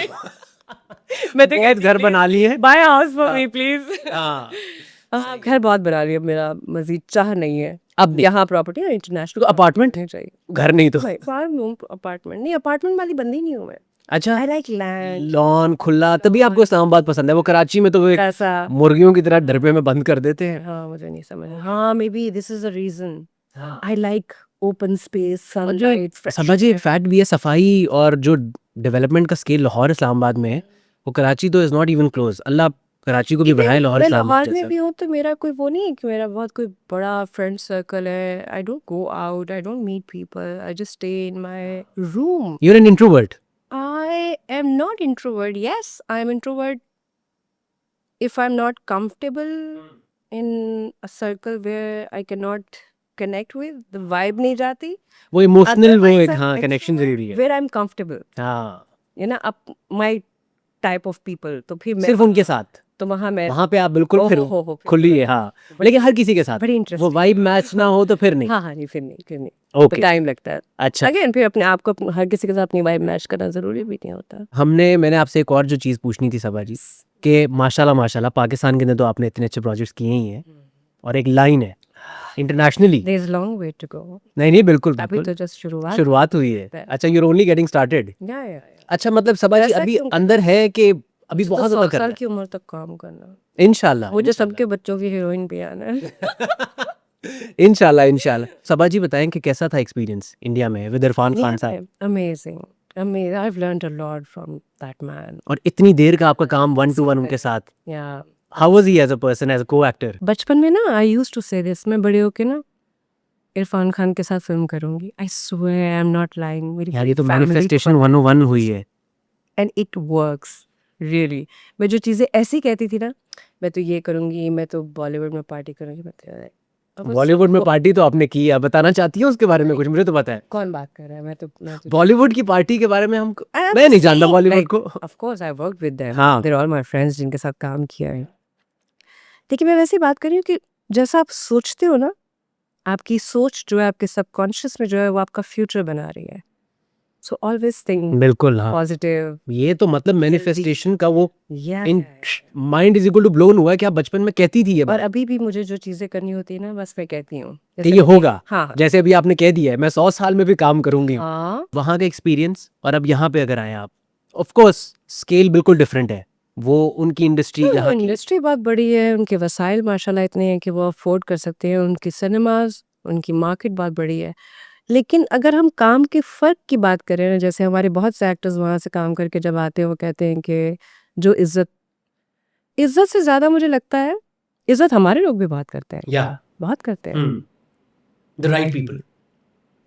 मैं तो बहुत घर बना लिए है। Buy house for me please. हाँ घर बहुत बना लिया, मेरा मजीद चाह नहीं है अब यहाँ प्रॉपर्टी ना इंटरनेशनल तो अपार्टमेंट नहीं चाहिए। घर नहीं तो अपार्टमेंट नहीं, अपार्टमेंट वाली बंदी नहीं हूँ मैं। अच्छा आई लाइक लैंड, लॉन खुला, तभी आपको इस्लामाबाद पसंद है। वो कराची में तो वो एक ऐसा। मुर्गियों की तरह डरबे में बंद कर देते हैं। हाँ मुझे नहीं समझ। हाँ maybe this is a reason. I like open space, और जो सनलाइट, समझिए फैक्ट भी है, सफाई और जो डेवलपमेंट का स्केल लाहौर इस्लामाबाद में है, वो कराची तो इज नॉट इवन क्लोज। अल्लाह कराची को भी बढ़ाए लाहौर मैं इस्लामाबाद लाहौर में जैसा। भी हूँ तो मेरा कोई वो नहीं है कि मेरा बहुत कोई बड़ा फ्रेंड सर्कल है। I don't go out, I don't meet people, I just stay in my room. You are an introvert? I am not introvert. Yes, I am introvert if I'm not comfortable in a circle where I cannot connect with, the vibe नहीं जाती। वो emotional वो Otherwise, एक I'm हाँ connection extrovert जरूरी है। where I'm comfortable, हाँ you know, up my type of people। तो फिर मैं सिर्फ उनके साथ, तो वहाँ मैं वहाँ पे आप बिल्कुल ओहो फिर हो, खुली है। हाँ लेकिन हर किसी के साथ बड़ी वो इंटरेस्टिंग। वाइब मैच ना हो तो फिर नहीं। हाँ हाँ नहीं, फिर नहीं तो ओके टाइम लगता है। अच्छा अगेन फिर अपने आप को हर किसी के साथ अपनी वाइब मैच करना जरूरी भी नहीं होता। मैंने आपसे एक और जो चीज़ पूछनी थी सबाजी, कि माशाल्लाह माशाल्लाह पाकिस्तान के अंदर तो आपने इतने अच्छे प्रोजेक्ट्स किए ही हैं, और एक लाइन है internationally? There is long way to go. नहीं बिल्कुल अभी बिल्कुल तो जस्ट शुरुआत हुई है। है। अच्छा, you're only getting started. या अच्छा, मतलब सबा जी ऐसा अभी क्यों अंदर है कि अभी तो बहुत 100 ज्यादा साल करना की उम्र तक काम करना, है? इंशाल्लाह मुझे सबके बच्चों की हीरोइन भी आना है। इंशाल्लाह इंशाल्लाह। सबा जी बताएं कि कैसा था एक्सपीरियंस इंडिया में विद इरफान खान साहब? Amazing, amazing, I have learned a lot from that man. और इतनी देर का आपका काम 1-to-1 उनके साथ, या how was he as a person, as a co actor? बचपन में ना I used to say this, मैं बड़े होके ना इरफान खान के साथ फिल्म करूंगी। I swear, I am not lying. मेरी यार ये तो मैनिफेस्टेशन 101 हुई है। And it works really. मैं जो चीज़ें ऐसी कहती थी ना, मैं तो ये करूंगी, मैं तो बॉलीवुड में पार्टी करूंगी, मैं तो अब उस बॉलीवुड में सबको- पार्टी तो आपने की है, बताना चाहती है उसके बारे में कुछ? मुझे तो पता है कौन बात कर रहा है, मैं तो बॉलीवुड की पार्टी के बारे में। हम मैं नहीं जानता बॉलीवुड को। Of course I work with them, हाँ। They are all my friends जिनके साथ काम किया है। लेकिन मैं वैसी बात कर रही हूँ कि जैसा आप सोचते हो ना, आपकी सोच जो है आपके सबकॉन्शियस में जो है वो आपका फ्यूचर बना रही है। सो ऑलवेज थिंक बिल्कुल हाँ, पॉजिटिव। ये तो मतलब मैनिफेस्टेशन का वो या in mind is equal to blown हुआ है कि आप बचपन में कहती थी ये और बात अभी भी मुझे जो चीजें करनी होती है ना, बस मैं कहती हूँ कि जैसे ये मुझे- होगा। हाँ जैसे अभी आपने कह दिया है मैं 100 साल में भी काम करूंगी। हाँ। वहां का एक्सपीरियंस और अब यहाँ पे अगर आए आप, ऑफ कोर्स स्केल बिल्कुल डिफरेंट है। वो उनकी इंडस्ट्री यहाँ की इंडस्ट्री बहुत बड़ी है, उनके वसाइल माशाल्लाह इतने हैं कि वो अफोर्ड कर सकते हैं, उनकी सिनेमाज, उनकी मार्केट बहुत बड़ी है। लेकिन अगर हम काम के फ़र्क की बात करें ना, जैसे हमारे बहुत से एक्टर्स वहाँ से काम करके जब आते हैं वो कहते हैं कि जो इज़्ज़त से ज़्यादा मुझे लगता है इज़्ज़त हमारे लोग भी बहुत करते हैं। या बहुत करते हैं। The right people.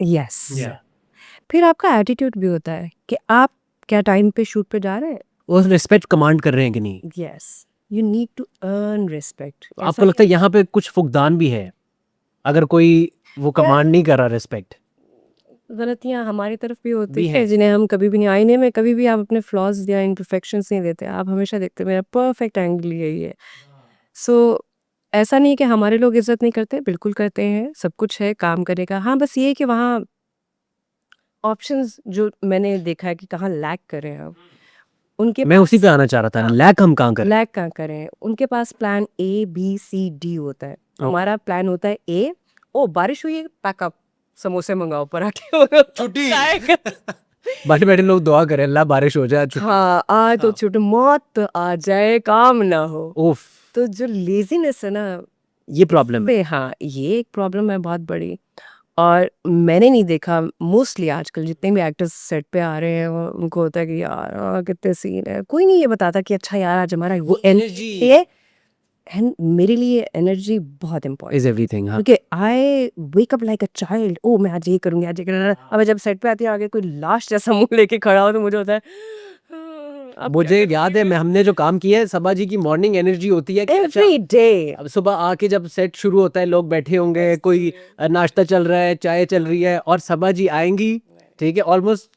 यस। फिर आपका एटीट्यूड भी होता है कि आप क्या टाइम पे शूट पे जा रहे हैं। वो रिस्पेक्ट कमांड कर रहे हैं कि नहीं? Yes, you need to earn respect. आपको लगता है यहाँ पे कुछ फुकदान भी है अगर कोई वो कमांड नहीं कर रहा रिस्पेक्ट? गलतियाँ हमारी तरफ भी होती भी है हैं। जिन्हें हम कभी भी नहीं, आईने में कभी भी आप अपने फ्लॉज या इम्परफेक्शंस नहीं देते, आप हमेशा देखते मेरा परफेक्ट एंगल यही है। सो ऐसा नहीं है कि हमारे लोग इज्जत नहीं करते, बिल्कुल करते हैं, सब कुछ है काम करने का। हाँ बस ये है कि वहाँ ऑप्शंस जो मैंने देखा है कि कहाँ लैक करें हम, उनके मैं उसी पे आना चाह रहा था, हाँ। लैक हम कहाँ करें? लैक कहाँ करें, उनके पास plan A B C D होता है। हमारा प्लान होता है ए, ओ बारिश हुई है, पैकअप, समोसे मंगाओ, पराठे मंगाओ, छुट्टी। चाय का- बैठे बैठे लोग दुआ करें अल्लाह बारिश हो जाए, छुट्टी। हाँ आए तो छुट्टी, मौत आ जाए काम ना हो। ओफ, तो जो लेजीनेस है ना, ये प्रॉब्लम है। हाँ ये एक प्रॉब्लम है बहुत बड़ी। और मैंने नहीं देखा मोस्टली आजकल जितने भी एक्टर्स सेट पे आ रहे हैं उनको होता है कि यार कितने सीन है, कोई नहीं ये बताता कि अच्छा यार आज हमारा वो एनर्जी है। एंड मेरे लिए एनर्जी बहुत इंपॉर्टेंट इज एवरीथिंग। हाँ, क्योंकि I wake up like a child, oh मैं आज ये करूंगी, आज ये करूंगा। अब जब सेट पे आती है आगे कोई लाश जैसा मुंह लेके खड़ा हो तो मुझे होता है अब मुझे याद है मैं हमने जो काम किया है, सबा जी की मॉर्निंग एनर्जी होती है कि अच्छा, एवरी डे अब सुबह आके जब सेट शुरू होता है लोग बैठे होंगे, कोई नाश्ता चल रहा है, चाय चल रही है और सबा जी आएंगी, ठीक है, ऑलमोस्ट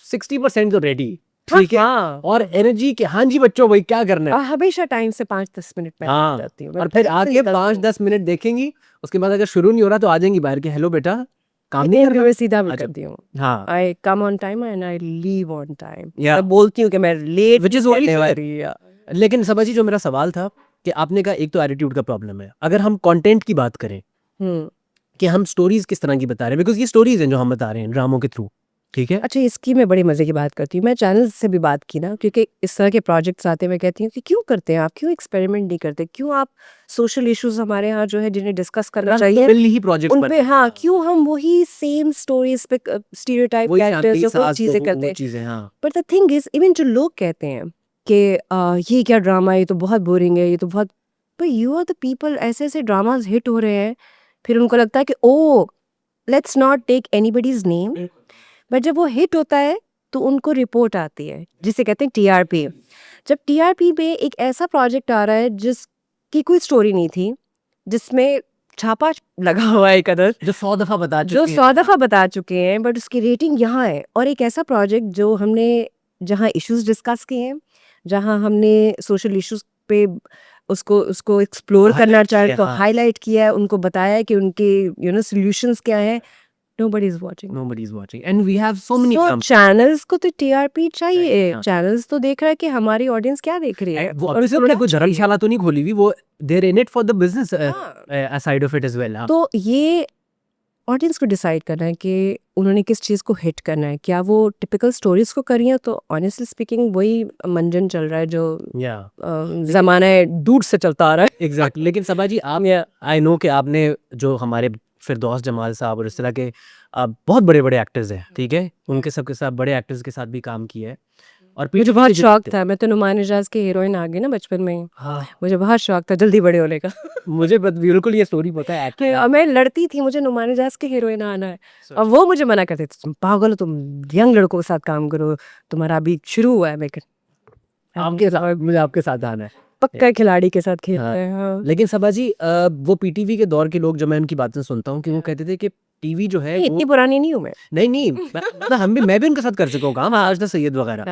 60% तो रेडी, ठीक है, हाँ। और एनर्जी के हाँ जी बच्चों भाई क्या करना है। हमेशा टाइम से 5-10 मिनट पहले आ हाँ, जाती हूँ और फिर आके 5-10 मिनट देखेंगी, उसके बाद अगर शुरू नहीं हो रहा तो आ जाएंगी बाहर के, हेलो बेटा काम नहीं कर मैं रहा। सीधा भी अच्छा। करती हूँ, हाँ, I come on time and I leave on time. Yeah. मैं बोलती हूँ कि मैं late Which is only fair. लेकिन सबा जी जो मेरा सवाल था कि आपने कहा एक तो एटीट्यूड का प्रॉब्लम है, अगर हम कंटेंट की बात करें कि हम स्टोरीज किस तरह की बता रहे हैं, बिकॉज ये स्टोरीज हैं जो हम बता रहे हैं ड्रामों के थ्रू, ठीक है। अच्छा इसकी मैं बड़ी मज़े की बात करती हूँ, मैं चैनल से भी बात की ना, क्योंकि इस तरह के प्रोजेक्ट्स आते हैं, मैं कहती हूँ कि क्यों करते हैं आप, क्यों एक्सपेरिमेंट नहीं करते, क्यों आप सोशल इश्यूज हमारे यहाँ जो है जिन्हें डिस्कस करना चाहिए ही प्रोजेक्ट उन पे, हाँ क्यों हम वही सेम स्टोरीज पे स्टीरियोटाइप कैरेक्टर्स जो चीज़ें करते हैं। चीजें, हाँ, but the thing is even जो लोग कहते हैं कि ये क्या ड्रामा है, ये तो बहुत बोरिंग है, ये तो बहुत, पर यू आर द पीपल, ऐसे ऐसे ड्रामाज हिट हो रहे हैं, फिर उनको लगता है कि oh let's not take anybody's name, but जब वो हिट होता है तो उनको रिपोर्ट आती है जिसे कहते हैं टीआरपी। जब टीआरपी में एक ऐसा प्रोजेक्ट आ रहा है जिसकी कोई स्टोरी नहीं थी, जिसमें छापा लगा हुआ है एक अदर, जो 100 दफा बता जो 100 दफा बता चुके हैं, बट उसकी रेटिंग यहाँ है, और एक ऐसा प्रोजेक्ट जो हमने जहाँ इश्यूज डिस्कस किए हैं, जहाँ हमने सोशल इश्यूज पे उसको एक्सप्लोर करना चाहिए, तो हाईलाइट किया है, उनको बताया है कि उनके सोल्यूशंस क्या हैं, Nobody's watching. Nobody's watching. And we have so many So examples. channels को तो TRP चाहिए. हाँ. Channels तो देख रहा है कि हमारी ऑडियंस क्या देख रही है. और इससे उन्होंने कोई धर्मशाला तो नहीं खोली हुई, वो they're in it for the business side of it as well. हाँ. तो ये ऑडियंस को डिसाइड करना है कि उन्होंने किस चीज़ को हिट करना है. क्या वो टिपिकल स्टोरीज को करी है, तो ऑनेस्टली स्पीकिंग वही मंजन चल रहा है जो ज़माना दूर से चलता आ रहा है. एग्जैक्टली. लेकिन सबा जी, आप आई नो कि आपने जो हमारे फिरदौस जमाल साहब और इस तरह के बहुत बड़े बड़े एक्टर्स हैं, ठीक है, उनके सबके साथ बड़े एक्टर्स के साथ भी काम किया है. और मुझे बहुत शौक था. मैं तो नुमान इजाज की हीरोइन आ गई ना बचपन में. हाँ, मुझे बहुत शौक था जल्दी बड़े होने का. मुझे बिल्कुल ये स्टोरी पता है. और मैं लड़ती थी, मुझे नुमान इजाज की हीरोइन आना है, और वो मुझे मना करते थे, तुम पागल हो, तुम यंग लड़कों के साथ काम करो, तुम्हारा अभी शुरू हुआ है. मैं मुझे आपके साथ आना है. पक्का खिलाड़ी के साथ खेलते हैं. हाँ. लेकिन सबा जी, वो पीटीवी के दौर के लोग, जब मैं उनकी बातें सुनता हूँ कि वो कहते थे कि टीवी जो है इतनी पुरानी नहीं हूँ मैं. नहीं मैं भी उनके साथ कर सकूँ काम, आज तक सैयद वगैरह.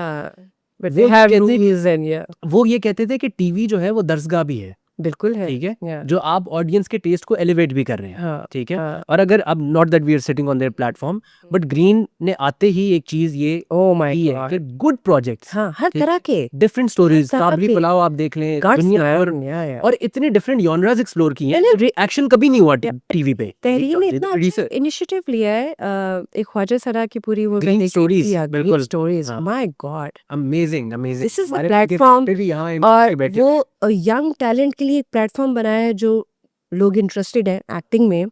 But they have movies and yeah. वो ये कहते थे कि टीवी जो है वो दरसगाह भी है. बिल्कुल है. ठीक है. Yeah. जो आप ऑडियंस के टेस्ट को एलिवेट भी कर रहे हैं. हाँ. ठीक है. हाँ. और अगर अब not that we are sitting on their platform, but Green ने आते ही एक चीज ये Oh my की है God. कि गुड प्रोजेक्ट्स, हाँ, हर तरह के डिफरेंट स्टोरीज, तरह काबली के पुलाव आप देख लें, guts दुनिया man. और Yeah, yeah. और इतने डिफरेंट जॉनरास एक्सप्लोर किए हैं. रिएक्शन कभी नहीं हुआ टीवी पे. तहरीर ने इतना अच्छा इनिशिएटिव लिया है. एक ख्वाजा सरा की पूरी वो Green stories, बिल्कुल. स्टोरीज. हाँ. My God, amazing. This is the platform. और वो वो यंग टैलेंट के लिए एक प्लेटफॉर्म बनाया है. जो लोग इंटरेस्टेड हैं एक्टिंग में,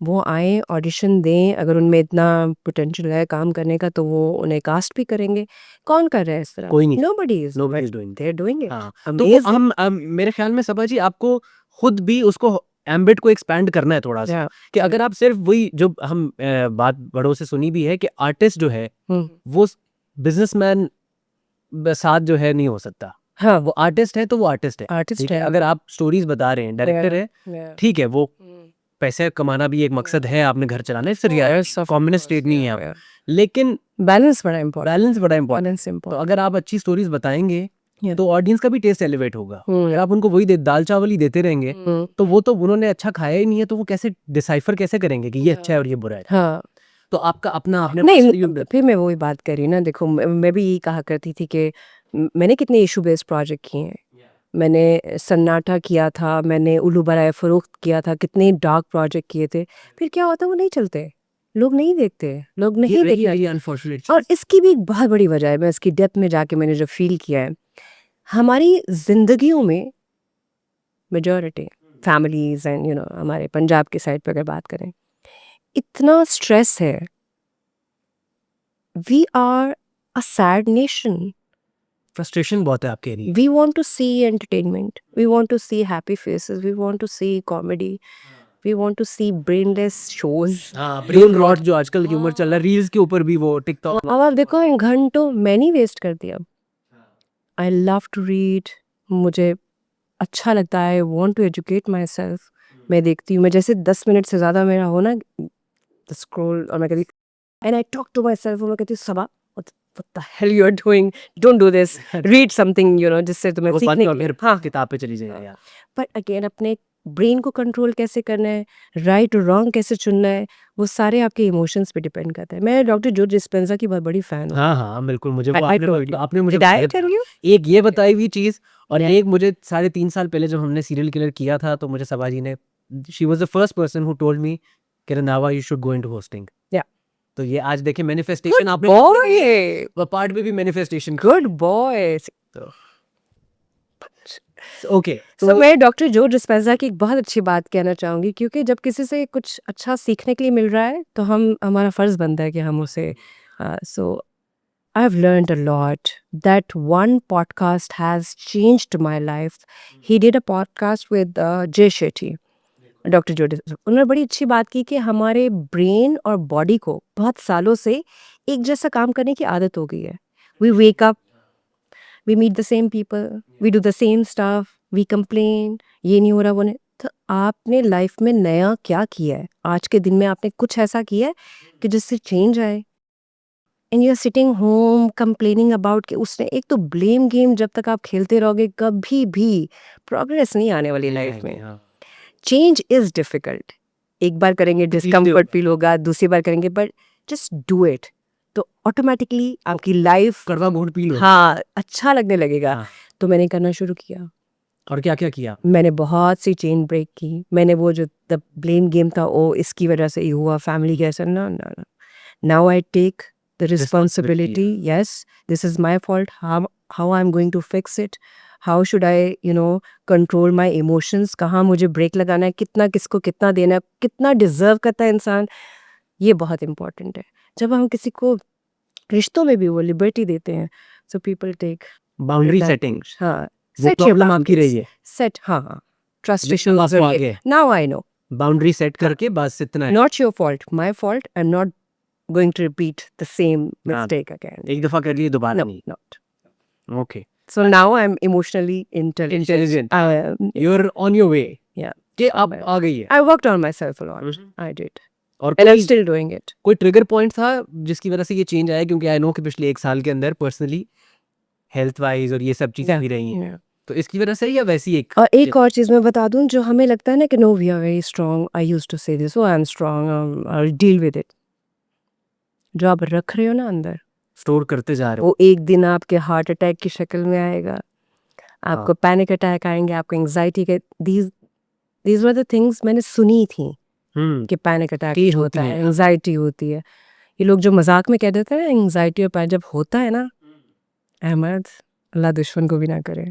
वो आए, ऑडिशन दें. अगर उनमें इतना पोटेंशियल है काम करने का, तो वो उन्हें कास्ट भी करेंगे. कौन कर रहा है इस तरह? कोई नहीं. Nobody is doing. they're doing it. हाँ. तो हम मेरे ख्याल में सबा जी, आपको खुद भी उसको एम्बिट को एक्सपैंड करना है थोड़ा सा. Yeah. कि अगर आप सिर्फ वही जो हम बात बड़ों से सुनी भी है कि आर्टिस्ट जो है वो बिजनेसमैन साथ जो है नहीं हो सकता. हाँ, वो आर्टिस्ट है तो वो आर्टिस्ट है. आर्टिस्ट ठीक है. है. अगर आप स्टोरीज बता रहे हैं, डायरेक्टर है, Yeah. ठीक है, वो पैसे कमाना भी एक मकसद है, आपने घर चलाना है, सिर्फ कम्युनिस्ट स्टेट नहीं है आप. लेकिन बैलेंस बड़ा इम्पोर्टेंट. बैलेंस बड़ा इम्पोर्टेंट. बैलेंस तो इम्पोर्टेंट. अगर आप अच्छी स्टोरीज बताएंगे Yeah. तो ऑडियंस का भी टेस्ट एलिवेट होगा. अगर आप उनको वही दाल चावल ही देते रहेंगे तो वो तो उन्होंने अच्छा खाया ही नहीं है, तो वो कैसे डिसाइफर कैसे करेंगे कि ये अच्छा है और ये बुरा है. हाँ. तो आपका अपना आपने नहीं, फिर मैं वही बात करी ना. देखो, मैं भी यही कहा करती थी कि मैंने कितने इशू बेस्ड प्रोजेक्ट किए हैं. मैंने सन्नाटा किया था, मैंने उल्लू बराए फरोख्त किया था, कितने डार्क प्रोजेक्ट किए थे. फिर क्या होता है, वो नहीं चलते, लोग नहीं देखते, लोग नहीं देखते. अनफॉर्चुनेट. और इसकी भी एक बहुत बड़ी वजह है. मैं इसकी डेप्थ में जाके मैंने जो फील किया है, हमारी जिंदगियों में मेजॉरिटी फैमिलीज एंड हमारे पंजाब के साइड पे अगर बात करें, इतना स्ट्रेस है. We are a sad nation. Frustration बहुत है आपके area. We want to see entertainment. We want to see happy faces. We want to see comedy. We want to see brainless shows. Brain rot जो आजकल humour चल रहा है, reels के ऊपर भी, वो टिकटॉक. अब आप देखो, इन घंटों मैंने वेस्ट कर दिया. I love to read. मुझे अच्छा लगता है. I want to educate myself. मैं देखती हूँ. मैं जैसे 10 मिनट से ज़्यादा मेरा हो ना स्क्रॉल, और मैं कहती and I talk to myself. और मैं कहती हूँ, सबा, what the hell you are doing? Don't do this. Read something, जिससे तुम्हें सीखने और फिर हाँ. किताब पे चली जाएगा यार. पर अगेन, अपने ब्रेन को कंट्रोल कैसे करना है, राइट और रॉन्ग कैसे चुनना है, वो सारे आपके इमोशंस पे डिपेंड करता है. मैं डॉक्टर जॉर्ज डिस्पेंजा की बहुत बड़ी फैन हूँ. हाँ बिल्कुल. मुझे वो I told you. आपने मुझे Did I tell you? एक ये बताई हुई चीज, और एक मुझे 3.5 साल पहले जब हमने सीरियल किलर किया था, तो मुझे सबाजी ने, she was the first person who told me कि Randhawa you should go into hosting. Yeah. तो ये आज देखे मैनिफेस्टेशन आपने Boy, वो पार्ट में भी मैनिफेस्टेशन. good boy. ओके. तो मैं डॉक्टर जॉर्ज डिस्पेंजा की एक बहुत अच्छी बात कहना चाहूँगी, क्योंकि जब किसी से कुछ अच्छा सीखने के लिए मिल रहा है, तो हमारा फ़र्ज़ बनता है कि हम उसे so I have learned a lot. That one podcast has changed my life. He did a podcast with Jay Shetty, doctor George. उन्होंने बड़ी अच्छी बात की कि हमारे ब्रेन और बॉडी को बहुत सालों से एक जैसा काम करने की आदत हो गई है. We wake up, we meet the same people, we do the same stuff, we complain, ये नहीं हो रहा, वो नहीं. तो आपने लाइफ में नया क्या किया है? आज के दिन में आपने कुछ ऐसा किया है कि जिससे चेंज आए? And you are sitting home complaining about कि उसने, एक तो ब्लेम गेम जब तक आप खेलते रहोगे, कभी भी प्रोग्रेस नहीं आने वाली लाइफ में. Change is difficult. एक बार करेंगे डिस्कम्फर्ट फील होगा, दूसरी बार करेंगे, बट जस्ट डू इट, तो ऑटोमेटिकली आपकी लाइफ कड़वा घूंट पी लो। हाँ अच्छा लगने लगेगा। हाँ। तो मैंने करना शुरू किया, और क्या क्या किया? मैंने बहुत सी चेन ब्रेक की। मैंने वो जो द ब्लेम गेम था, ओ इसकी वजह से ही हुआ, फैमिली के ऐसा, ना ना ना, now I take the responsibility, yes this is my fault, how I am going to fix it, how should I control my emotions, कहाँ मुझे ब्रेक लगाना है, कितना किसको कितना देना है, कितना डिजर्व करता है इंसान, ये बहुत इंपॉर्टेंट है। जब हम किसी को रिश्तों में भी वो लिबर्टी देते हैं, so people tech boundary setting, हाँ, वो set your प्रॉब्लम आपकी boundaries. रही है। Set, हाँ, trust जितना issues आपको are आगे there. है। Now I know. Boundary set करके बस इतना है। Not your fault, my fault. I'm not going to repeat the same हाँ। mistake again. एक दफा कर लिए दोबारा No, नहीं। not. Okay, So now I'm emotionally intelligent. Intelligent, you are on your way, Yeah. कि अब आ गई है। I worked on myself a lot. Hmm. I did. और And I'm कोई still doing it. कोई ट्रिगर पॉइंट था जिसकी वजह से ये चेंज आया? क्योंकि आई नो कि पिछले 1 साल के अंदर पर्सनली हेल्थ वाइज और ये सब चीजें भी रही हैं, Yeah. तो इसकी वजह से या वैसी एक और एक और चीज़ मैं बता दूं, जो हमें लगता है ना कि no we are very strong, I use to say this, oh I am strong, I deal with it, जो आप रख रहे हो ना अंदर, स्टोर करते जा रहे हो। वो एक दिन आपके हार्ट अटैक की शक्ल में आएगा, आपको पैनिक अटैक आएंगे, आपको एंग्जाइटी के, दीज वर द थिंग्स मैंने सुनी थी कि पैनिक अटैक कि होता होती है, हैं। एंग्जाइटी होती है। ये लोग जो मजाक में कह देते हैं एंग्जाइटी और पैनिक, जब होता है ना अहमद, अल्लाह दुश्मन को भी ना करे।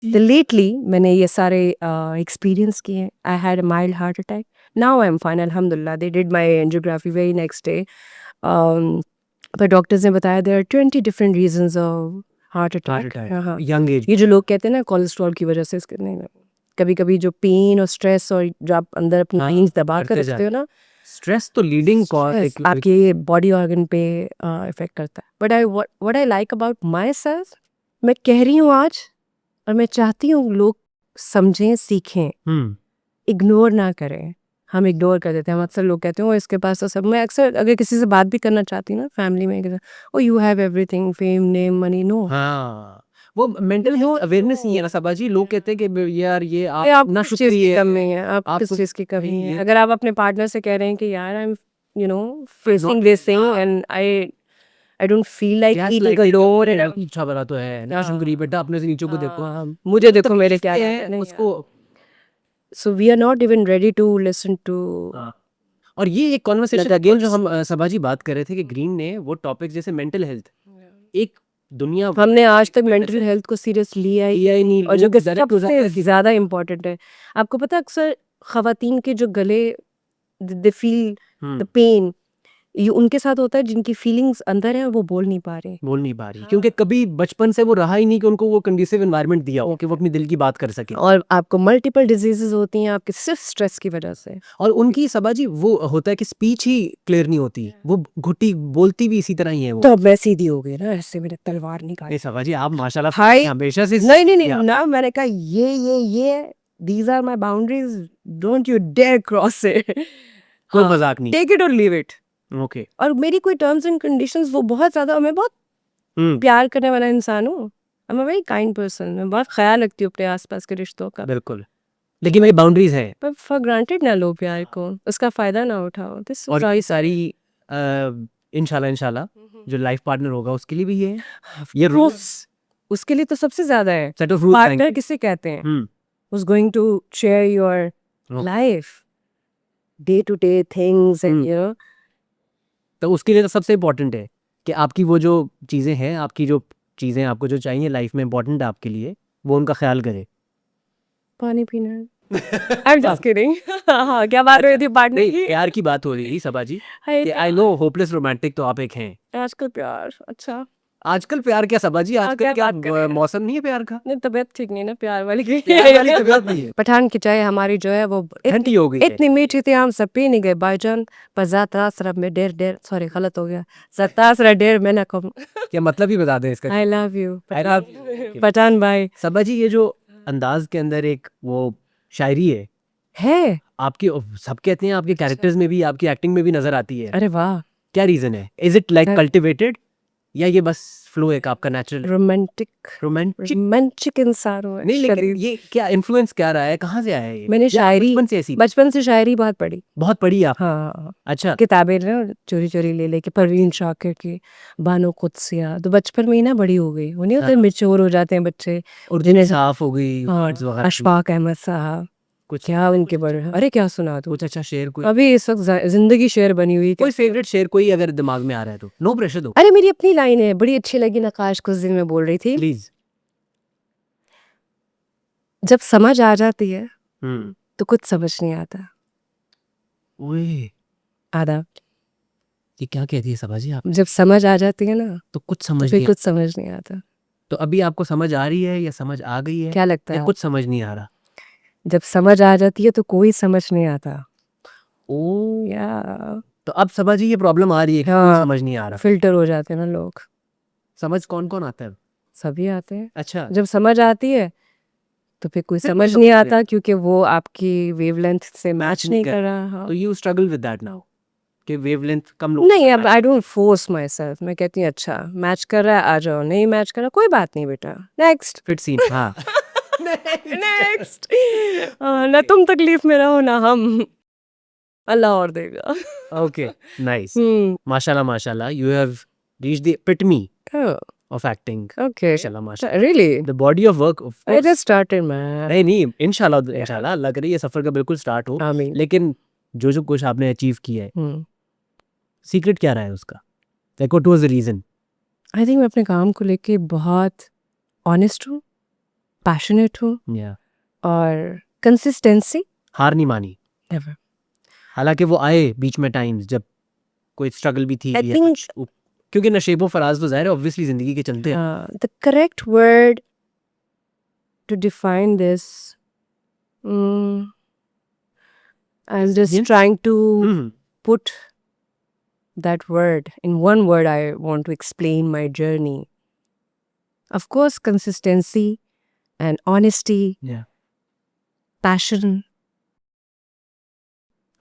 तो लेटली मैंने ये सारे एक्सपीरियंस किए। I had a mild heart attack, now I am fine अल्हम्दुलिल्लाह। They did my angiography very next day, पर डॉक्टर्स ने बताया there are 20 different reasons of heart attack. हाँ, यंग एज ये जो लोग कहते हैं ना कोलेस्ट्रॉल की वजह से, इसके नहीं, कभी कभी जो पेन और स्ट्रेस और जो आप अंदर अपनी हाँ, पेन्स दबा कर करते रखते हो ना, स्ट्रेस तो लीडिंग stress आपके बॉडी ऑर्गन पे इफेक्ट करता है। But I what I like about my self, मैं कह रही हूँ आज, और मैं चाहती हूँ लोग समझें, सीखें, इग्नोर ना करें। हम इग्नोर कर देते हैं। हम अक्सर लोग कहते हैं ओ इसके पास तो सब, मैं अक्सर अगर किसी से बात भी करना चाहती हूँ ना फैमिली में, oh you have everything, fame, name, money, no. हाँ, वो मेंटल हेल्थ अवेयरनेस नहीं है ना सबा जी। लोग कहते हैं कि यार ये आप आप ना किस चीज़ की शुक्रिया कमी है, आप आप किस तो चीज़ की कमी नहीं है। है। अगर आप अपने पार्टनर से कह रहे हैं कि यार I am facing this thing and I don't feel like Yes, eating like, alone and अच्छा बना तो है ना, शुक्रिया बेटा, अपने से नीचे को देखो। मुझे देखो मेरे क्या है उसको। So we are not even ready to listen to. और ये एक कॉन्वर्सेशन Another अगेन जो हम सबा जी बात कर रहे थे कि ग्रीन ने वो टॉपिक जैसे मेंटल हेल्थ, एक दुनिया हमने आज तक मेंटल हेल्थ को सीरियस लिया ही नहीं, और जो लोग कि direct हो जाते हैं सबसे ज़्यादा इम्पोर्टेंट है। आपको पता है अक्सर ख़वातीन के जो गले, दे फील द पेन, ये उनके साथ होता है जिनकी फीलिंग्स अंदर है, वो बोल नहीं पा रहे। बोल नहीं पा रही क्योंकि कभी बचपन से वो रहा ही नहीं कि उनको वो कंडीसिव एनवायरनमेंट दिया हो कि वो अपनी दिल की बात कर सके। और आपको मल्टीपल डिजीजेस होती हैं आपके सिर्फ स्ट्रेस की वजह से। और उनकी सबा जी वो होता है कि स्पीच ही क्लियर नहीं होती, वो घुटी बोलती भी इसी तरह ही है वो। तो अब मैं सीधी हो गई ना, ऐसे मैंने तलवार निकाली। नहीं सबा जी, आप माशाल्लाह हाय, हमेशा से नहीं ना, मैंने कहा ये these are my boundaries, don't you dare cross it. कोई मजाक नहीं। टेक इट और लीव इट। ओके। और मेरी कोई टर्म्स एंड कंडीशंस, वो बहुत ज़्यादा, मैं बहुत प्यार करने वाला इंसान हूँ। आई am a very kind person, मैं बहुत ख्याल रखती हूँ अपने आसपास के रिश्तों का। बिल्कुल, लेकिन मेरी बाउंड्रीज है। पर फॉर ग्रांटेड ना लो प्यार को, उसका फायदा ना उठाओ। दिस और ये सारी इंशाल्लाह जो लाइफ पार्टनर होगा उसके लिए भी ये रूल्स, उसके लिए तो सबसे ज्यादा है। सेट ऑफ रूल्स पार्टनर किसे कहते हैं? who's going to share your life, day to day things and तो उसके लिए तो सबसे इम्पोर्टेंट है कि आपकी वो जो चीज़ें हैं, आपकी जो चीज़ें आपको जो चाहिए लाइफ में इम्पोर्टेंट है आपके लिए, वो उनका ख्याल करे। पानी पीना। I'm just kidding. हाँ, क्या बात हो रही थी पार्टनर नहीं, की? प्यार की बात हो रही थी सबा जी। आई नो होपलेस रोमांटिक तो आप एक हैं। आजकल प्यार, अच्छा आजकल प्यार क्या सबा जी, आजकल क्या मौसम नहीं है प्यार का? नहीं, तबीयत ठीक नहीं ना प्यार वाली की। प्यार वाली तबीयत नहीं है। पठान की चाय हमारी जो है वो घंटी हो गई है। इतनी मीठी थी, हम सब पी नहीं गए भाईजान। पर ज़ाता सरब में डेर सॉरी गलत हो गया, ज़ाता डेर में ना कम। क्या मतलब ही बता दें इसका? I love you I love you। Pathan भाई। सबा जी, ये जो अंदाज के अंदर एक वो शायरी है आपकी, सब कहते हैं आपके कैरेक्टर्स में भी, आपकी एक्टिंग में भी नजर आती है। अरे वाह, क्या रीजन है? इज इट लाइक कल्टिवेटेड या ये बस फ्लो एक आपका नेचुरल रोमांटिक रोमांटिक रोमांटिक इंसान हूँ नहीं, लेकिन शरीर। ये क्या इन्फ्लुएंस क्या रहा है, कहाँ से आया है ये? मैंने या शायरी बचपन से शायरी बहुत पढ़ी। बहुत पढ़ी आप? हाँ, अच्छा, किताबें ना चोरी चोरी ले लेके, परवीन शाकिर की, बानो कुदसिया, तो बचपन में ही ना बड़ी हो गई। वो नहीं होते मैच्योर हो जाते हैं बच्चे। उर्दू जिन्हें साफ हो गई, हाँ, words वगैरह भी। अशफाक अहमद साहब, कुछ क्या उनके बड़े हैं। अरे क्या सुना तू? कुछ अच्छा शेर कोई अभी इस वक्त जिंदगी शेर बनी हुई है। कोई फेवरेट शेर कोई अगर दिमाग में आ रहा है तो नो प्रेशर दो अरे मेरी अपनी लाइन है, बड़ी अच्छी लगी नकाश कुछ दिन में बोल रही थी। प्लीज। जब समझ आ जाती है हम्म, तो कुछ समझ नहीं आता। ओए आधा ये क्या कहती है सभा जी आप? जब समझ आ जाती है ना तो कुछ तो समझ फिर नहीं कुछ समझ नहीं आता। तो अभी आपको समझ आ रही है या समझ आ गई है क्या लगता या है? कुछ समझ नहीं आ रहा? जब समझ आ जाती है तो कोई समझ नहीं आता। ओ, या तो अब सभा जी ये प्रॉब्लम आ रही है कि कोई हाँ, समझ नहीं आ रहा। फिल्टर हो जाते हैं ना लोग। समझ कौन कौन आता है? सभी आते हैं। अच्छा, जब समझ आती है तो फिर कोई फिर समझ कोई नहीं समझ आता, क्योंकि वो आपकी वेवलेंथ से मैच मैच नहीं नहीं कर कर रहा। हाँ। तो you struggle with that now कि वेवलेंथ कम लोग नहीं, अब I don't force my self. मैं कहती हूँ अच्छा मैच कर रहा है आ जाओ, नहीं मैच कर रहा कोई बात नहीं बेटा, नेक्स्ट फिट सीन हाँ नेक्स्ट। ना तुम तकलीफ में रहो ना हम, अल्लाह और देगा। Okay nice. हम्म। माशाल्लाह माशाल्लाह you have reached the epitome Oh, of acting. okay. माशाल्लाह माशाल्लाह Really? The body of work of I just started, man. नहीं नहीं इंशाल्लाह इंशाल्लाह लग रही है सफर का बिल्कुल स्टार्ट हो। आमीन। लेकिन जो जो कुछ आपने अचीव किया है हम्म। सीक्रेट क्या रहा है उसका? Like what was the reason? I think मैं अपने काम को लेके बहुत ऑनेस्ट हूँ, पैशनेट हूँ, या और कंसिस्टेंसी हार नहीं मानी, नेवर। हालांकि वो आए बीच में टाइम्स जब कोई स्ट्रगल भी थी आई या थिंक कुछ क्योंकि नशेबो फराज तो जाहिर है ऑब्वियसली जिंदगी के चलते हैं। The correct word to define this, I am just Yes. Trying to hmm, put that word in one word. I want to explain my journey. Of course, consistency and honesty, yeah. passion.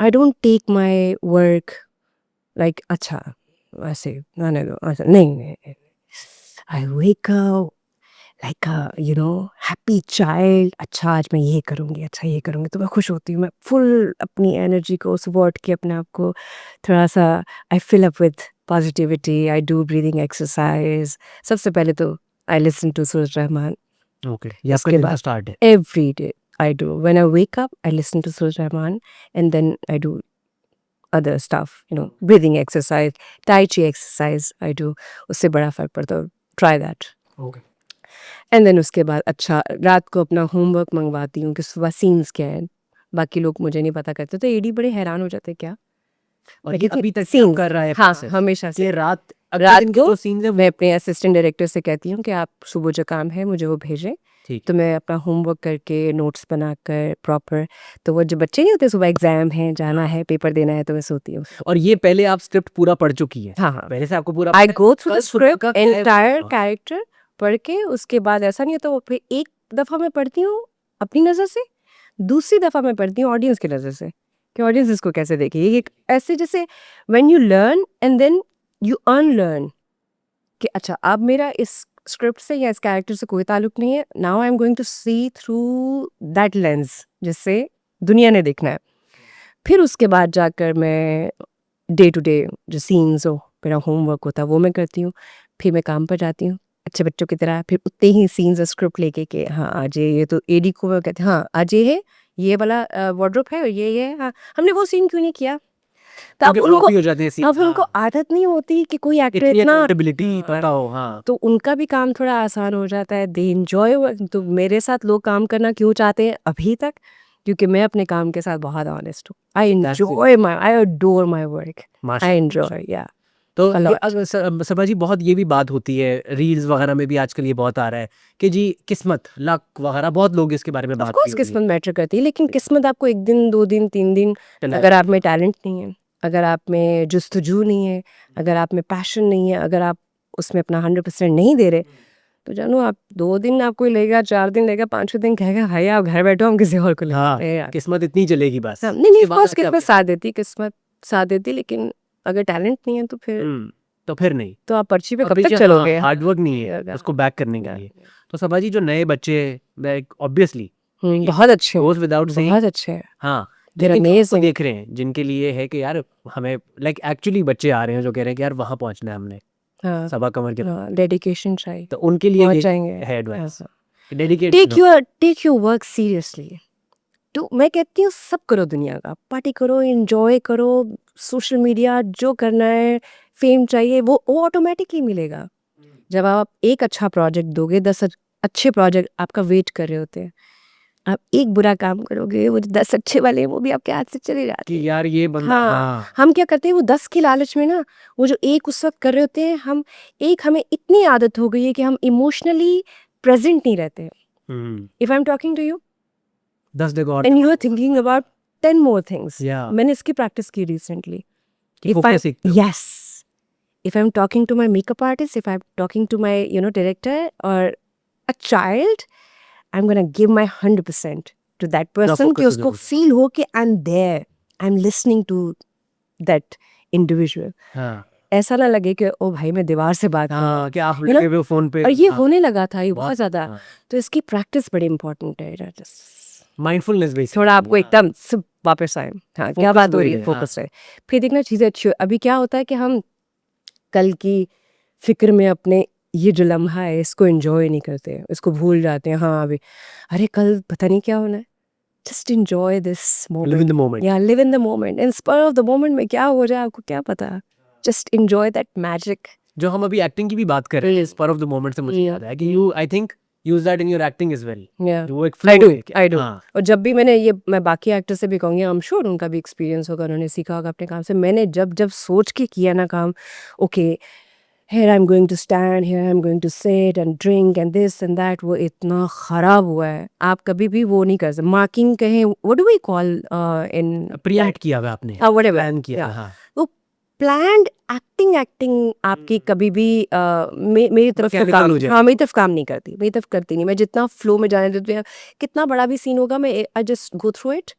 I don't take my work like अच्छा ऐसे गाने दो ऐसा नहीं. I wake up like a happy child. अच्छा आज मैं ये करूँगी, अच्छा ये करूँगी, तो मैं खुश होती हूँ। मैं फुल अपनी एनर्जी को सुबह उठ के अपने आप को थोड़ा सा I fill up with positivity. I do breathing exercise. सबसे पहले तो I listen to Suraj Rahman. Okay ये आपका उसके दिन का बाद स्टार्ट है। every day I do. When I wake up, I listen to Suraj Rahman, and then I do other stuff, breathing exercise, tai chi exercise I do. उससे बड़ा फर्क पड़ता है. Try that. Okay And then उसके बाद अच्छा रात को अपना होमवर्क मंगवाती हूँ कि सुबह सीन्स क्या है. बाकी लोग मुझे नहीं पता करते, तो एडी बड़े हैरान हो जाते क्या. और मैं ये कहती अभी तक scenes कर रहा है हाँ process? हमेशा से. ये रात रात दिन के को जो सीन्स है मैं अपने असिस्टेंट डायरेक्टर से कहती हूँ कि आप सुबह जो काम है मुझे वो भेजें. ठीक तो मैं अपना होमवर्क करके नोट्स बनाकर प्रॉपर, तो वो जो बच्चे नहीं होते सुबह एग्जाम है जाना है पेपर देना है तो मैं सोती हूँ. और ये पहले आप स्क्रिप्ट पूरा पढ़ चुकी है? हाँ हाँ. पहले से आपको पूरा आई पता है? गो थ्रू द कल सुबह स्क्रिप्ट का क्या है? एंटायर हाँ, कैरेक्टर पढ़ के उसके बाद ऐसा नहीं होता. वो फिर एक दफ़ा मैं पढ़ती हूँ अपनी नज़र से, दूसरी दफ़ा मैं पढ़ती हूँ ऑडियंस की नज़र से कि ऑडियंस इसको कैसे देखेगी. एक ऐसे जैसे when you learn and then you unlearn कि अच्छा अब मेरा इस स्क्रिप्ट से या इस कैरेक्टर से कोई ताल्लुक नहीं है. Now I am going to see through that lens जिससे दुनिया ने देखना है. फिर उसके बाद जाकर मैं डे टू डे जो सीन्स हो मेरा होमवर्क होता है वो मैं करती हूँ. फिर मैं काम पर जाती हूँ अच्छे बच्चों की तरह. फिर उतने ही सीन्स स्क्रिप्ट लेके कि हाँ आज ये तो एडी को मैं कहती हूँ हाँ आज ये है, ये वाला वार्डरोब है और ये है. हाँ हमने वो सीन क्यों नहीं किया. तो अब क्योंकि उनको floppy हो जाते हैं scene। अब फिर उनको हाँ, आदत नहीं होती कि कोई एक्टर इतनी इतना अकाउंटेबिलिटी पता हो। हाँ तो उनका भी काम थोड़ा आसान हो जाता है. They enjoy. तो मेरे साथ लोग काम करना क्यों चाहते हैं अभी तक, क्योंकि मैं अपने काम के साथ बहुत ऑनेस्ट हूँ. I enjoy my I adore my work. I माशाल्लाह एंजॉय या तो a ये lot. अगर सभा जी बहुत ये भी बात होती है रील्स वगैरह में भी आजकल ये बहुत आ रहा है कि जी किस्मत लक वगैरह बहुत लोग इसके बारे में ऑफ बात कोर्स की होती किस्मत मैटर करती है, लेकिन किस्मत आपको एक दिन 2 दिन 3 दिन, है। अगर आप में टैलेंट नहीं है, अगर आप में जुस्तजू नहीं है, अगर आप में पैशन नहीं है, अगर आप उसमें अपना 100% नहीं दे रहे, तो जानो आप 2 दिन आपको लेगा, 4 दिन लेगा, 5वें दिन कहेगा भाई आप घर बैठो हम किसी और को ले हाँ आते हैं यार. किस्मत इतनी चलेगी बस। हाँ, नहीं उसके ऑफ बाद कोर्स आके किस्मत साथ देती, किस्मत साथ देती, लेकिन अगर टैलेंट नहीं है तो फिर तो फिर नहीं, तो आप पर्ची पे और कब तक पीछे चलोगे? हार्ड वर्क नहीं है होगा। उसको बैक करने के लिए। तो सबा जी जो नए बच्चे लाइक ऑब्वियसली बहुत अच्छे, गोज विदाउट सेइंग, बहुत अच्छे हैं। हाँ They're लेकिन जो आपको amazing. देख रहे हैं जिनके लिए है कि यार हमें लाइक एक्चुअली बच्चे आ रहे हैं जो कह रहे हैं कि यार वहाँ पहुँचना है हमने हाँ, सबा कमर के, हाँ, डेडिकेशन चाहिए, तो उनके लिए पहुंच ये जाएंगे। है एडवाइस, हाँ। Dedicate take your work seriously. तो मैं कहती हूँ सब करो दुनिया का, पार्टी करो, एंजॉय करो, सोशल मीडिया जो करना है, फेम चाहिए वो ऑटोमेटिकली मिलेगा। जब आप एक अच्छा प्रोजेक्ट दोगे 10 अच्छे प्रोजेक्ट आपका वेट कर रहे होते हैं। आप एक बुरा काम करोगे वो जो 10 अच्छे वाले हैं वो भी आपके हाथ से चले जाते कि हैं। यार ये बंदा हाँ, हम क्या करते हैं वो 10 के लालच में ना, वो जो एक उस वक्त कर रहे होते हैं हमें इतनी आदत हो गई है कि हम इमोशनली प्रेजेंट नहीं रहते हैं। If I am talking to you 10 देखो और and you are thinking about 10 more things. Yeah. मैंने इसकी प्रैक्टिस की रिसेंटली। कि focus सीखते हो। Yes, if I'm talking to my makeup artist, if I'm talking to my director or a child, I'm gonna give my 100% to that person focus कि हो उसको जरूर। feel हो कि I'm there, I'm listening to that individual. हाँ ऐसा ना लगे कि ओ भाई मैं दीवार से बात कर रहा हूँ। हाँ कि आप You know? लगे हुए हो फोन पे, और ये होने लगा था ये बहुत ज़्यादा। हाँ। तो इसकी प्रैक्टिस बड़ी इंपॉर्टेंट है। माइंडफुलनेस बेसिक थोड़ा आपको एकदम सब वापस आए। हाँ, क्या Focus बात हो वही रही है, रहे, फोकस रहे। फिर देखना चीज़ें अच्छी हो। अभी क्या होता है कि हम कल की फिक्र में अपने ये जो लम्हा है इसको एंजॉय नहीं करते हैं, इसको भूल जाते हैं। हाँ अभी अरे कल पता नहीं क्या होना है। Just enjoy this live in moment the moment. Yeah live in the moment. In spur of the moment में क्या हो जाए आपको क्या पता। Just enjoy that magic. जो हम अभी एक्टिंग की भी बात कर रहे हैं, स्पर ऑफ द मोमेंट से मुझे याद है कि you I think use that in your acting as well. वो एक आई flow डू है कि- आई डू। हाँ, और जब भी मैंने ये मैं बाकी एक्टर से भी कहूँगी, आई एम श्योर उनका भी एक्सपीरियंस होगा, उन्होंने सीखा होगा अपने काम से। मैंने जब जब सोच के किया ना काम, okay here I'm going to stand, here I'm going to sit and drink and this and that, वो इतना ख़राब हुआ है। आप कभी भी वो नहीं कर सकते। मार्किंग कहें, what do we call in प्रिएक्ट किया हुआ आपने, whatever, प्लान किया, yeah. हाँ वो प्लान्ड एक्टिंग आपकी कभी भी मेरी तरफ से Mechanical काम, हो जाए। हाँ मेरी तरफ काम नहीं करती, मेरी तरफ करती नहीं। मैं जितना फ्लो में जाने देती हूँ, कितना बड़ा भी सीन होगा मैं आई just go through it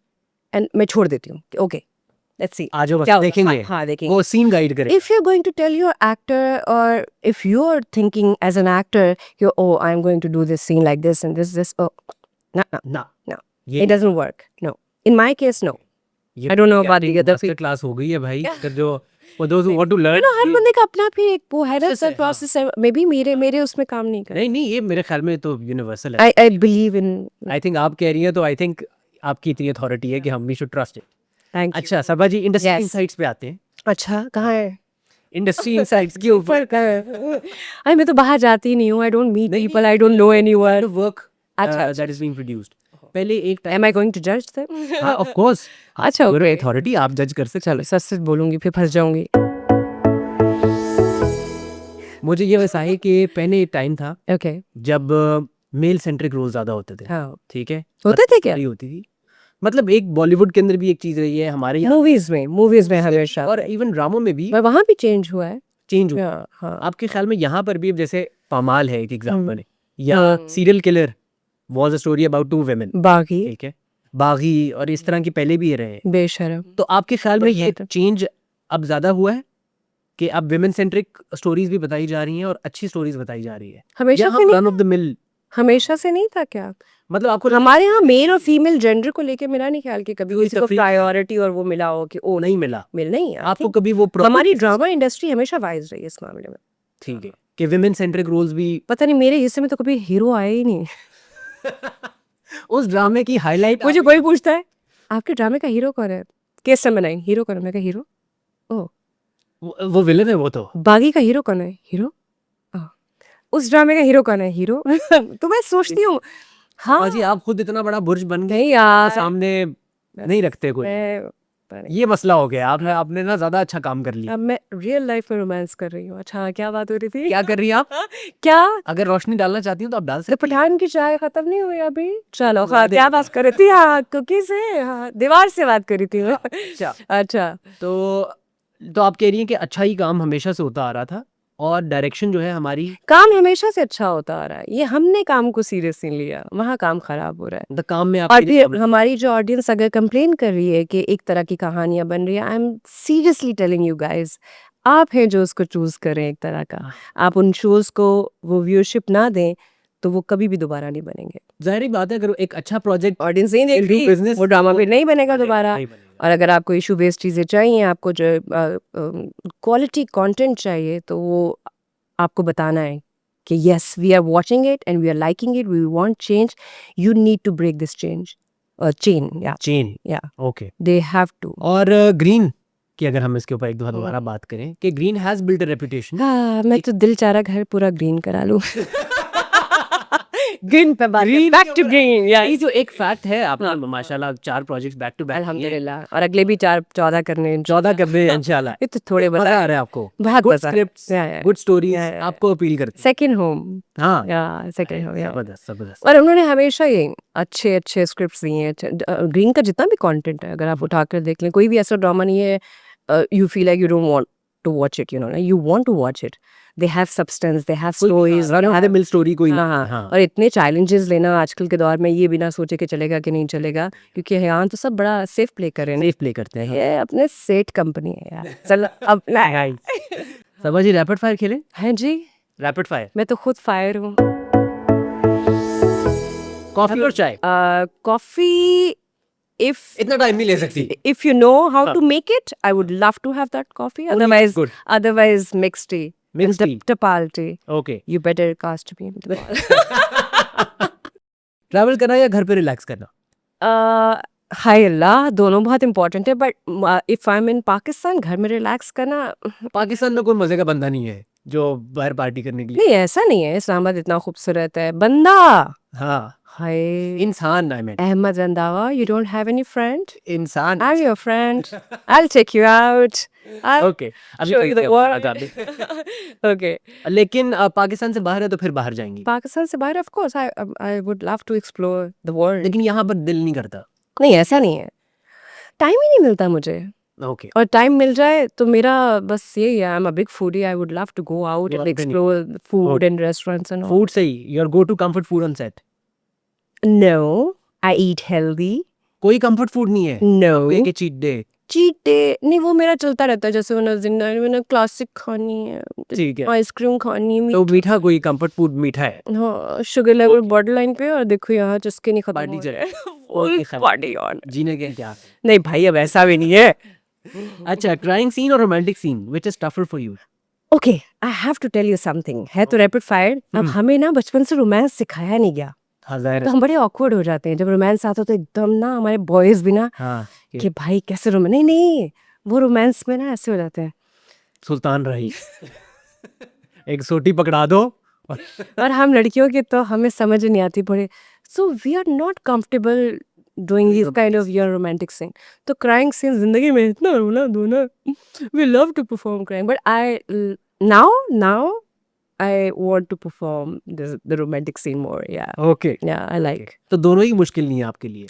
and मैं छोड़ देती हूँ। ओके लेट्स सी आज बस क्या होगा। देखेंगे, हाँ देखेंगे। वो सीन गाइड करे। If you're going to tell your actor, or if you're thinking as an actor, oh, I'm going to do this scene like this and this, oh, no, ना no, ये it doesn't work. No, in my case, no. ये I don't know about the other master people. Class हो गई है भाई, अगर जो वो दोस्त वांट टू लर्न, हर बंदे का अपना भी एक वो है ना Process है, सर, प्रोसेस है। मे बी मेरे उसमें काम नहीं कर। नहीं नहीं ये मेरे ख्याल में तो यूनिवर्सल है। I believe in. I think आप कह रही हैं तो आई थिंक आपकी इतनी अथॉरिटी है कि हम भी should trust it. Thank you. अच्छा सबा जी इंडस्ट्री Yes. इनसाइट्स पे आते हैं। अच्छा कहाँ है? इंडस्ट्री इनसाइट्स के ऊपर कहाँ है? अरे मैं तो बाहर जाती ही नहीं हूँ। I don't meet people. I don't know anyone. Work अच्छा, दैट इज बीइंग प्रोड्यूस्ड। पहले एक time, Am I going to judge them? हाँ ऑफ कोर्स, अच्छा ओके okay. अथॉरिटी आप जज कर सकते चलो सच सच बोलूंगी फिर फंस जाऊंगी। मुझे ये वैसा है कि पहले एक टाइम था ओके जब मेल सेंट्रिक रोल ज्यादा होते थे, हाँ ठीक है, होते थे क्या? बड़ी होती थी। मतलब एक बॉलीवुड के अंदर भी एक चीज रही है हमारे यहाँ, मूवीज में हमेशा, और इवन ड्रामों में भी पर वहाँ भी चेंज हुआ है। चेंज हुआ। हाँ हाँ आपके ख्याल में यहाँ पर भी अब जैसे पामाल है एक एग्जाम्पल है, या हाँ। Serial killer was a story about 2 women, बाकी ठीक है, बागी और इस तरह के पहले भी रहे हैं। बेशरम। तो आपके ख्याल में ये बेशरम। चेंज अब ज्यादा हुआ है कि अब विमेन सेंट्रिक स्टोरीज भी बताई जा रही हैं और अच्छी स्टोरीज बताई जा रही है, हमेशा या से हम नहीं, रन ऑफ द मिल, हमेशा से नहीं था क्या? मतलब आपको हमारे यहाँ मेल और फीमेल जेंडर को लेके मेरा नहीं ख्याल कि कभी कोई किसी को तफरीक- प्रायोरिटी और वो मिला हो कि ओ नहीं मिला मिल नहीं है। आपको कभी वो हमारी ड्रामा इंडस्ट्री हमेशा वाइज रही है इस मामले में। ठीक है कि विमेन सेंट्रिक रोल्स भी पता नहीं मेरे हिस्से में तो कभी हीरो आया ही नहीं। उस ड्रामे की हाईलाइट मुझे कोई पूछता है आपके ड्रामे का हीरो कौन है, केस नंबर 9 हीरो कौन है, मैं कहा हीरो। ओ वो विलन है वो तो। बागी का हीरो कौन है, हीरो। उस ड्रामे का हीरो कौन है, हीरो। तो मैं सोचती हूँ हाँ जी आप खुद इतना बड़ा बुर्ज बन गए नहीं यार, सामने नहीं रखते कोई, मैं ये मसला हो गया। आपने ना ज्यादा अच्छा काम कर लिया। अब मैं रियल लाइफ में रोमांस कर रही हूँ। अच्छा क्या बात हो रही थी? क्या कर रही हैं आप? क्या अगर रोशनी डालना चाहती हूँ तो आप डाल तो सकते हैं। पठान की चाय खत्म नहीं हुई अभी? चलो हाँ क्या बात कर रही थी? हाँ कुकी से, हाँ दीवार से बात कर रही थी। अच्छा अच्छा तो आप कह रही हैं कि अच्छा ही काम हमेशा से होता आ रहा था और डायरेक्शन जो है हमारी, काम हमेशा से अच्छा होता आ रहा है, ये हमने काम को सीरियस नहीं लिया, वहाँ काम खराब हो रहा है। द काम में और आपकी फिर हमारी जो ऑडियंस अगर कंप्लेन कर रही है कि एक तरह की कहानियां बन रही है, I am seriously telling you guys, आप हैं जो उसको चूज़ करें एक तरह का। आप उन शोज़ को वो व्यूअरशिप ना दें, तो वो कभी भी दोबारा नहीं बनेंगे। ज़ाहिर-सी बात है, अगर एक अच्छा प्रोजेक्ट ऑडियंस नहीं will do देखती, business, वो ड्रामा वो फिर नहीं बनेगा दोबारा। नहीं बनेगा। और अगर आपको इश्यू बेस्ड चीज़ें चाहिए, आपको जो क्वालिटी कंटेंट चाहिए, तो वो आपको बताना है कि yes we are watching it and we are liking it, we want change, you need to break this chain chain, या ओके। They have to. और ग्रीन की अगर हम इसके ऊपर एक दफ़ा दोबारा बात करें कि green has built a reputation. हाँ, मैं तो दिल चाह रहा घर पूरा ग्रीन करा लूँ। ग्रीन पे बात ग्रीन बैक टू ग्रीन या ये जो एक फैक्ट है, आपने माशाल्लाह 4 प्रोजेक्ट्स बैक टू बैक किए हैं। अल्हम्दुलिल्लाह, और अगले भी 14 करने 14 कर रहे हैं इंशाल्लाह। ये तो थोड़े मज़ा आ रहा है आपको। बहुत गुड मज़ा। स्क्रिप्ट्स, या गुड स्टोरीज या आपको अपील करती हैं। सेकंड होम हाँ, या सेकंड होम या ज़बरदस्त, ज़बरदस्त। और उन्होंने हमेशा ही अच्छे अच्छे स्क्रिप्ट्स दिए हैं। ग्रीन का जितना भी कंटेंट है, अगर आप उठाकर देख लें, कोई भी ऐसा ड्रामा नहीं है you feel like you don't want to watch it, you want to watch it. They have substance, they have stories, run of the mill story कोई नहीं। हाँ, हाँ। और इतने चैलेंजेस लेना आजकल के दौर में, ये बिना सोचे कि चलेगा कि नहीं चलेगा, क्योंकि यहाँ तो सब बड़ा सेफ प्ले कर रहे हैं। सेफ प्ले करते हैं। ये अपने सेट कंपनी है यार। चल अब सबा जी रैपिड फायर खेलें? हैं जी, रैपिड फायर। मैं तो खुद फायर हूँ। कॉफी और चाय? कॉफी, if इतना टाइम नहीं ले सकती। if you know how to make it, I would love to have that coffee. Only good. Otherwise mixed tea. Mixed tea. Tapal tea. Okay. You better cast me. Travel करना या घर पे relax करना? हाय अल्लाह, दोनों बहुत इंपॉर्टेंट है, but if I M इन पाकिस्तान, घर में रिलैक्स करना पाकिस्तान में कोई मजे का बंदा नहीं है जो बाहर पार्टी करने के लिए। नहीं, ऐसा नहीं है। इस्लामाबाद इतना खूबसूरत है। बंदा, हाँ, हाय इंसान I mean. Ahmed Randhawa, you don't have any friend? इंसान। I'm your friend. I'll take you out. I'll okay, अभी show तो you the क्या world. बता दे। Okay. लेकिन पाकिस्तान से बाहर है तो फिर बाहर जाएंगी। पाकिस्तान से बाहर, of course, I would love to explore the world. लेकिन यहाँ पर दिल नहीं करता। नहीं, ऐसा नहीं है, टाइम ही नहीं मिलता मुझे। ओके। और टाइम मिल जाए तो मेरा बस यही है, I am a big foodie, I would love to go out and explore food and restaurants and all. Food सही, your go to comfort food on set? No, I eat healthy. कोई comfort food नहीं है? No, के cheat day? Cheat day नहीं, वो मेरा चलता रहता है। जैसे मैंने क्लासिक खानी है, ठीक है। आइसक्रीम खानी है, तो मीठा कोई कंफर्ट फूड मीठा है? हाँ, शुगर लेवल बॉर्डर लाइन पे, और देखो यहाँ चस्के नहीं खत्म पार्टी हो चल रहे ओके, हैं। Party on. जीने के क्या? नहीं भाई, अब ऐसा भी नहीं है। अच्छा, क्राइंग सीन और romantic scene, which is tougher for you? Okay, I have to tell you something. है तो रैपिड फायर। अब हमें ना बचपन से रोमांस सिखाया नहीं गया, हाँ, जाहिर तो है। हम बड़े ऑकवर्ड हो जाते हैं जब रोमांस आता, तो एकदम ना हमारे बॉयज भी ना हाँ, कि भाई कैसे रोमांस, नहीं नहीं, वो रोमांस में ना ऐसे हो जाते हैं। सुल्तान रही। एक सोटी पकड़ा दो। और हम लड़कियों के तो हमें समझ नहीं आती बड़े, so we are not comfortable doing this kind of your romantic scene. तो क्राइंग सीन जिंदगी में इतना रोना धोना, we love to perform crying, but I now I want to perform the romantic scene more. Yeah, okay. yeah, I like. तो दोनों ही मुश्किल नहीं है आपके लिए?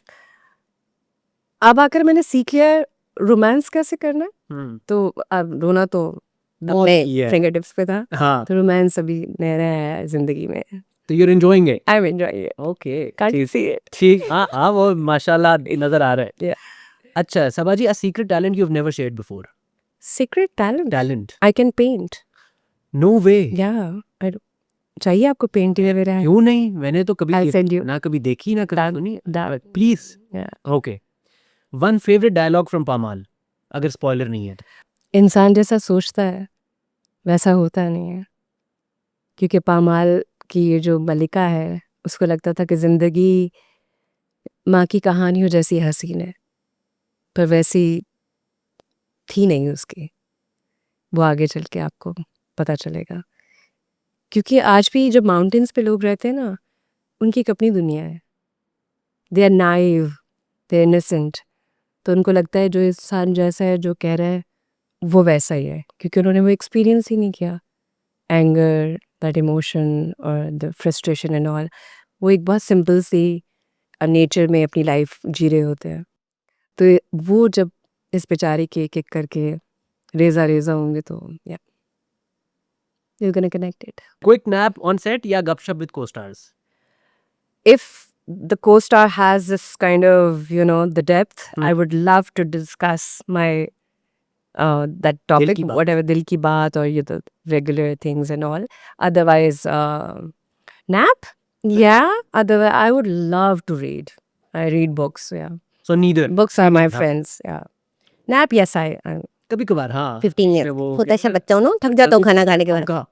अब आकर मैंने सीख लिया रोमांस कैसे करना है, हम्म। तो अब रोना तो बहुत अपने ही है। फिंगर टिप्स पे था, हाँ, तो रोमांस अभी नया नया है जिंदगी में। तो you're enjoying it? I am enjoying it, okay, can't see it. ठीक। हाँ हाँ, वो माशाल्लाह नजर आ रहा है। Yeah. अच्छा Saba ji, a secret talent you have never shared before? Secret talent. Talent? I can paint. No way. Yeah, चाहिए आपको पेंटिंग वगैरह? क्यों नहीं, मैंने तो कभी I'll send you. ना कभी देखी ना कभी सुनी। That- please. Yeah. Okay, one favourite dialogue from Pamaal, अगर स्पॉइलर नहीं है तो। इंसान जैसा सोचता है वैसा होता नहीं है, क्योंकि पामाल की ये जो मलिका है, उसको लगता था कि ज़िंदगी माँ की कहानियों जैसी हसीन है, पर वैसी थी नहीं उसकी। वो आगे चल के आपको पता चलेगा, क्योंकि आज भी जब माउंटेन्स पे लोग रहते हैं ना, उनकी एक अपनी दुनिया है। They are naive, they innocent, तो उनको लगता है जो इंसान जैसा है, जो कह रहा है वो वैसा ही है, क्योंकि उन्होंने वो एक्सपीरियंस ही नहीं किया। एंगर, दैट इमोशन और द फ्रस्ट्रेशन एंड ऑल, वो एक बहुत सिंपल सी नेचर में अपनी लाइफ जी रहे होते हैं। तो वो जब इस बेचारे के एक एक करके रेजा रेजा होंगे, तो या you're gonna connect it. Quick nap on set या गपशप with को-स्टार्स? If the co-star has this kind of, the depth, I would love to discuss my that topic, की बात। whatever dil ki baat or the regular things and all. Otherwise, nap? Yeah. Otherwise, I would love to read. I read books. Yeah. So neither. Books are my friends. Yeah. Nap? Yes, I. कभी कभार हाँ 15 years. वो होता है सब बच्चों no थक जाता हूँ खाना खाने के बाद. ठोंका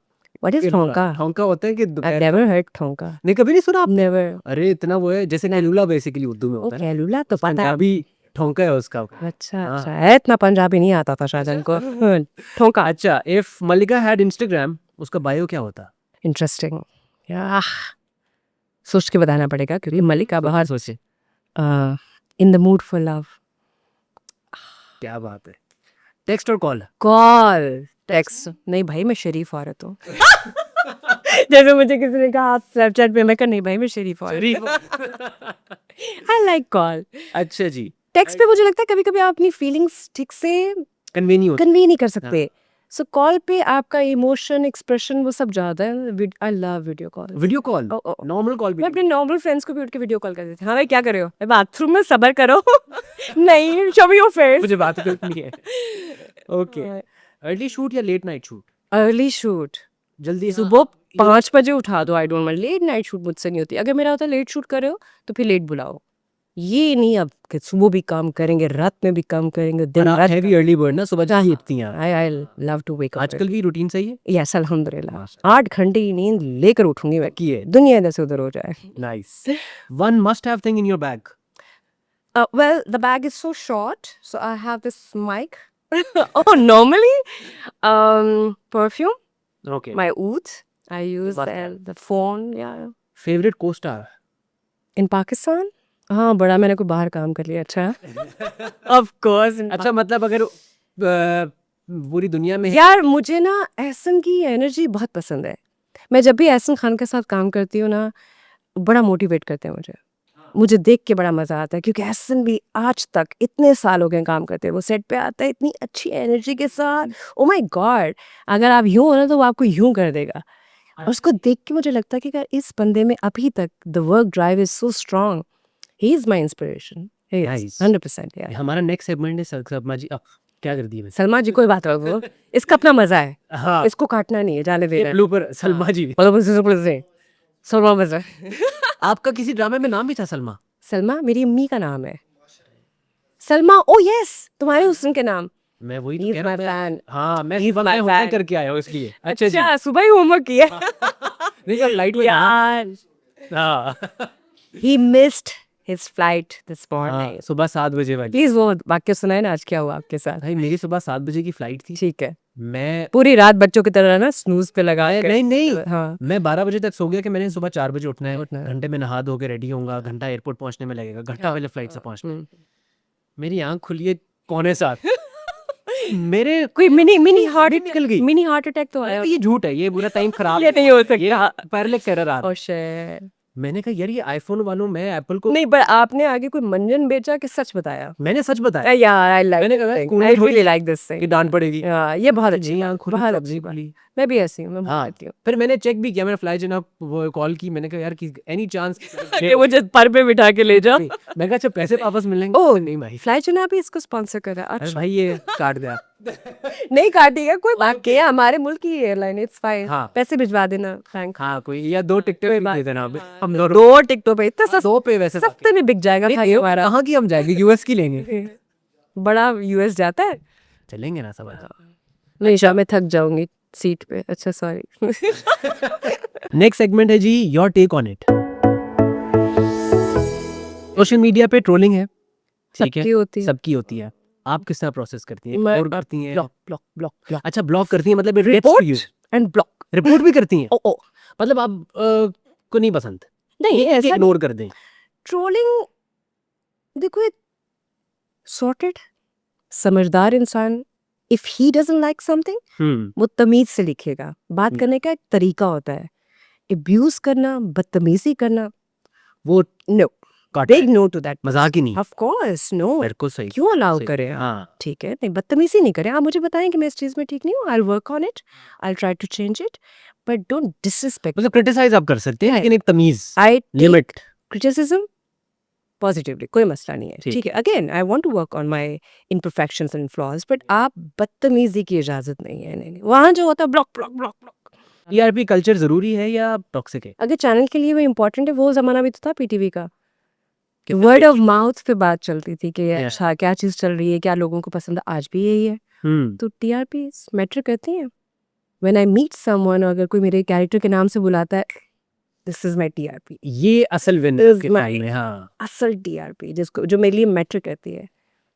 What is ठोंका? ठोंका होता है कि I've दोपहर never heard ठोंका. नहीं कभी नहीं सुना आपने? Never. अरे इतना वो है जैसे कैलूला बेसिकली उर्दू में वो होता है ना कैलूला तो पता है. पंजाबी ठोंका है उसका अच्छा हाँ। अच्छा है, इतना पंजाबी नहीं आता था शायद इनको. ठोंका. अच्छा इफ मल्लिका हैड इंस्टाग्राम उसका बायो क्या होता? इंटरेस्टिंग. यार सोच के बताना पड़ेगा क्योंकि मल्लिका बहुत सोचे in the mood for love. क्या बात है. टेक्स्ट और कॉल? कॉल. टेक्स्ट नहीं भाई, मैं शरीफ औरत हूँ. जैसे मुझे किसी ने कहा आप स्नैपचैट पे, मैं कहा नहीं भाई मैं शरीफ औरत. I like call. अच्छा जी. टेक्स्ट पे मुझे लगता है कभी कभी आप अपनी फीलिंग्स ठीक से कन्वीनी होता कन्वे नहीं कर सकते. सो कॉल पे आपका इमोशन एक्सप्रेशन वो सब ज्यादा है. I love video call. Video call oh, oh, normal call भी मैं अपने नॉर्मल फ्रेंड्स को भी उठ के वीडियो कॉल कर देती हूँ. हाँ भाई क्या कर रहे हो? बाथरूम में सबर करो. नहीं शो मी योर फेस. मुझे बात करनी है. ओके अर्ली शूट या late night shoot? Early shoot. जल्दी सुबह 5 बजे उठा दो. I don't mind. Late night shoot मुझसे नहीं होती. अगर मेरा होता है लेट शूट कर रहे हो तो फिर लेट बुलाओ. ये नहीं अब कि सुबह भी काम करेंगे रात में भी काम करेंगे दिन रात. हैवी अर्ली बर्ड ना सुबह चाहिए इतनी यार. I love to wake up. आजकल की रूटीन सही है? यस अल्हम्दुलिल्लाह. 8 घंटे की नींद लेकर उठूंगी मैं. की है दुनिया इधर से उधर हो जाए. Nice. One must have thing in your bag? Well, the bag is so short, so I have this mic. Oh, normally, perfume, okay. my oud. I use Must have. the phone, yeah. Favourite को star? In Pakistan? हाँ बड़ा मैंने कोई बाहर काम कर लिया. अच्छा. Of course. अच्छा मतलब अगर पूरी दुनिया में यार मुझे ना एहसन की एनर्जी बहुत पसंद है. मैं जब भी एहसन खान के साथ काम करती हूँ ना, बड़ा मोटिवेट करते हैं मुझे देख के बड़ा मजा आता है. क्योंकि एहसन भी आज तक इतने साल हो गए काम करते हैं. वो सेट पे आता है इतनी अच्छी एनर्जी के साथ. ओ माय गॉड. अगर आप यूं हो ना तो वो आपको यूं कर देगा. और उसको देख के मुझे लगता है कि यार इस बंदे में अभी तक the work drive is so strong. He is my inspiration. Nice. 100%. यार हमारा नेक्स्ट सेगमेंट है सलमा जी. क्या कर दिया मैंने? सलमा जी कोई बात रखो. इसका अपना मजा है. हाँ इसको काटना नहीं है, जाने देना है. ब्लूपर सलमा जी. सलमा मजा. आपका किसी ड्रामे में नाम भी था सलमा? सलमा मेरी अम्मी का नाम है. सलमा. ओ यस तुम्हारे हुस्न के नाम. मैं वही तो He's कह रहा my हूँ. fan. हाँ मैं He's my होटल fan. करके आया हूँ इसलिए. अच्छा जी. अच्छा सुबह ही होमवर्क किया. नहीं यार लाइट में यार हाँ he missed his flight this morning. हाँ, सुबह 7 बजे वाली. प्लीज वो वाक्य सुनाए ना आज क्या हुआ आपके साथ. भाई मेरी सुबह 7 बजे की फ्लाइट थी. ठीक है. मैं पूरी रात बच्चों की तरह ना स्नूज पे लगाए. नहीं नहीं हाँ. मैं 12 बजे तक सो गया कि मैंने सुबह 4 बजे उठना है. उठना है. घंटे में नहा धो के रेडी होऊंगा. घंटा एयरपोर्ट पहुंचने में लगेगा. घंटा पहले फ्लाइट से पहुंचना है. मेरी आंख खुली है 6:45. मेरे कोई मिनी हार्ट निकल गई. मिनी हार्ट अटैक तो आया. ये झूठ है. ये पूरा टाइम खराब. ये नहीं हो ये सकता. पैरेलल एरर आ रहा. Oh shit. मैंने कहा यार ये आईफोन वालों मैं एप्पल को नहीं पर आपने आगे कोई मंजन बेचा कि सच बताया. मैंने सच बताया यार आई लाइक. मैंने कहा कूड़े आई थोड़ी रियली लाइक दिस थिंग. कि डांट पड़ेगी. ये बहुत अच्छी. जी आंख खुली बहुत सब्जी अच्छी खुली. मैं भी ऐसी हूँ. मैं हाँ बोलती हूँ. फिर मैंने चेक भी किया. मैंने फ्लाई जनाब वो कॉल की. मैंने कहा यार कि एनी चांस कि मुझे पर पे बिठा के ले जाओ. मैं कहा अच्छा पैसे वापस मिलेंगे. ओह नहीं भाई. फ्लाई चुना भी इसको स्पॉन्सर कर रहा है. अरे अच्छा भाई ये काट दिया. नहीं काटेगा कोई बात के. हमारे मुल्क की एयरलाइन इट्स फाइन. हाँ. पैसे भिजवा देना थैंक. हाँ कोई या 2 टिकटें दे देना. हम दोनों 2 टिकटों पे इतना 2 पे वैसे सस्ते में बिक जाएगा भाई हमारा. कहाँ की हम जाएंगे? यूएस की लेंगे. बड़ा यूएस जाता है. चलेंगे ना सब. नहीं शाम में थक जाऊंगी सीट पे. अच्छा सॉरी. नेक्स्ट सेगमेंट है जी your take on it. Social media पे ट्रोलिंग है. ठीक है सबकी होती है. सबकी होती है. आप किस तरह प्रोसेस करती हैं? मैं- और करती हैं? ब्लॉक अच्छा ब्लॉक करती हैं मतलब रिपोर्ट एंड ब्लॉक. रिपोर्ट भी करती हैं? ओ मतलब आप को नहीं पसंद नहीं ऐसा इग्नोर कर दें. ट्रोलिंग देखो ये सॉर्टेड समझदार इंसान if he doesn't like something वो तमीज से लिखेगा. बात करने का एक तरीका होता है. अब्यूज करना बदतमीजी करना वो नो. काट बिग नो टू दैट. मजाक ही नहीं. Of course no. मेरे को सही क्यों अलाउ सही. करें आप? हाँ ठीक है नहीं बदतमीजी नहीं करें. आप मुझे बताएं कि मैं इस चीज में ठीक नहीं हूँ. I work on it. I try to change it but don't disrespect. मतलब क्रिटिसाइज आप कर सकते हैं लेकिन एक तमीज आई लिमिट. criticism पॉजिटिवली, कोई मसला नहीं है, ठीक ठीक है। Again I want to work on my imperfections and flaws, but आप बदतमीजी की इजाजत नहीं है। नहीं, वहाँ जो होता है block block block block. TRP culture जरूरी है या टॉक्सिक है? अगर चैनल के लिए वो इम्पोर्टेंट है, वो जमाना भी तो था पीटीवी का, कितना वर्ड ऑफ माउथ पे बात चलती थी कि Yeah. अच्छा क्या चीज़ चल रही है, क्या लोगों को पसंद है, आज भी यही है। हम्म तो टीआरपी मैटर करती है। व्हेन आई मीट समवन, अगर कोई मेरे कैरेक्टर के नाम से बुलाता है, दिस इज माय टीआरपी, ये असल विन Is के my- टाइम में। हाँ, असल टीआरपी जिसको जो मेरे लिए मैटर करती है।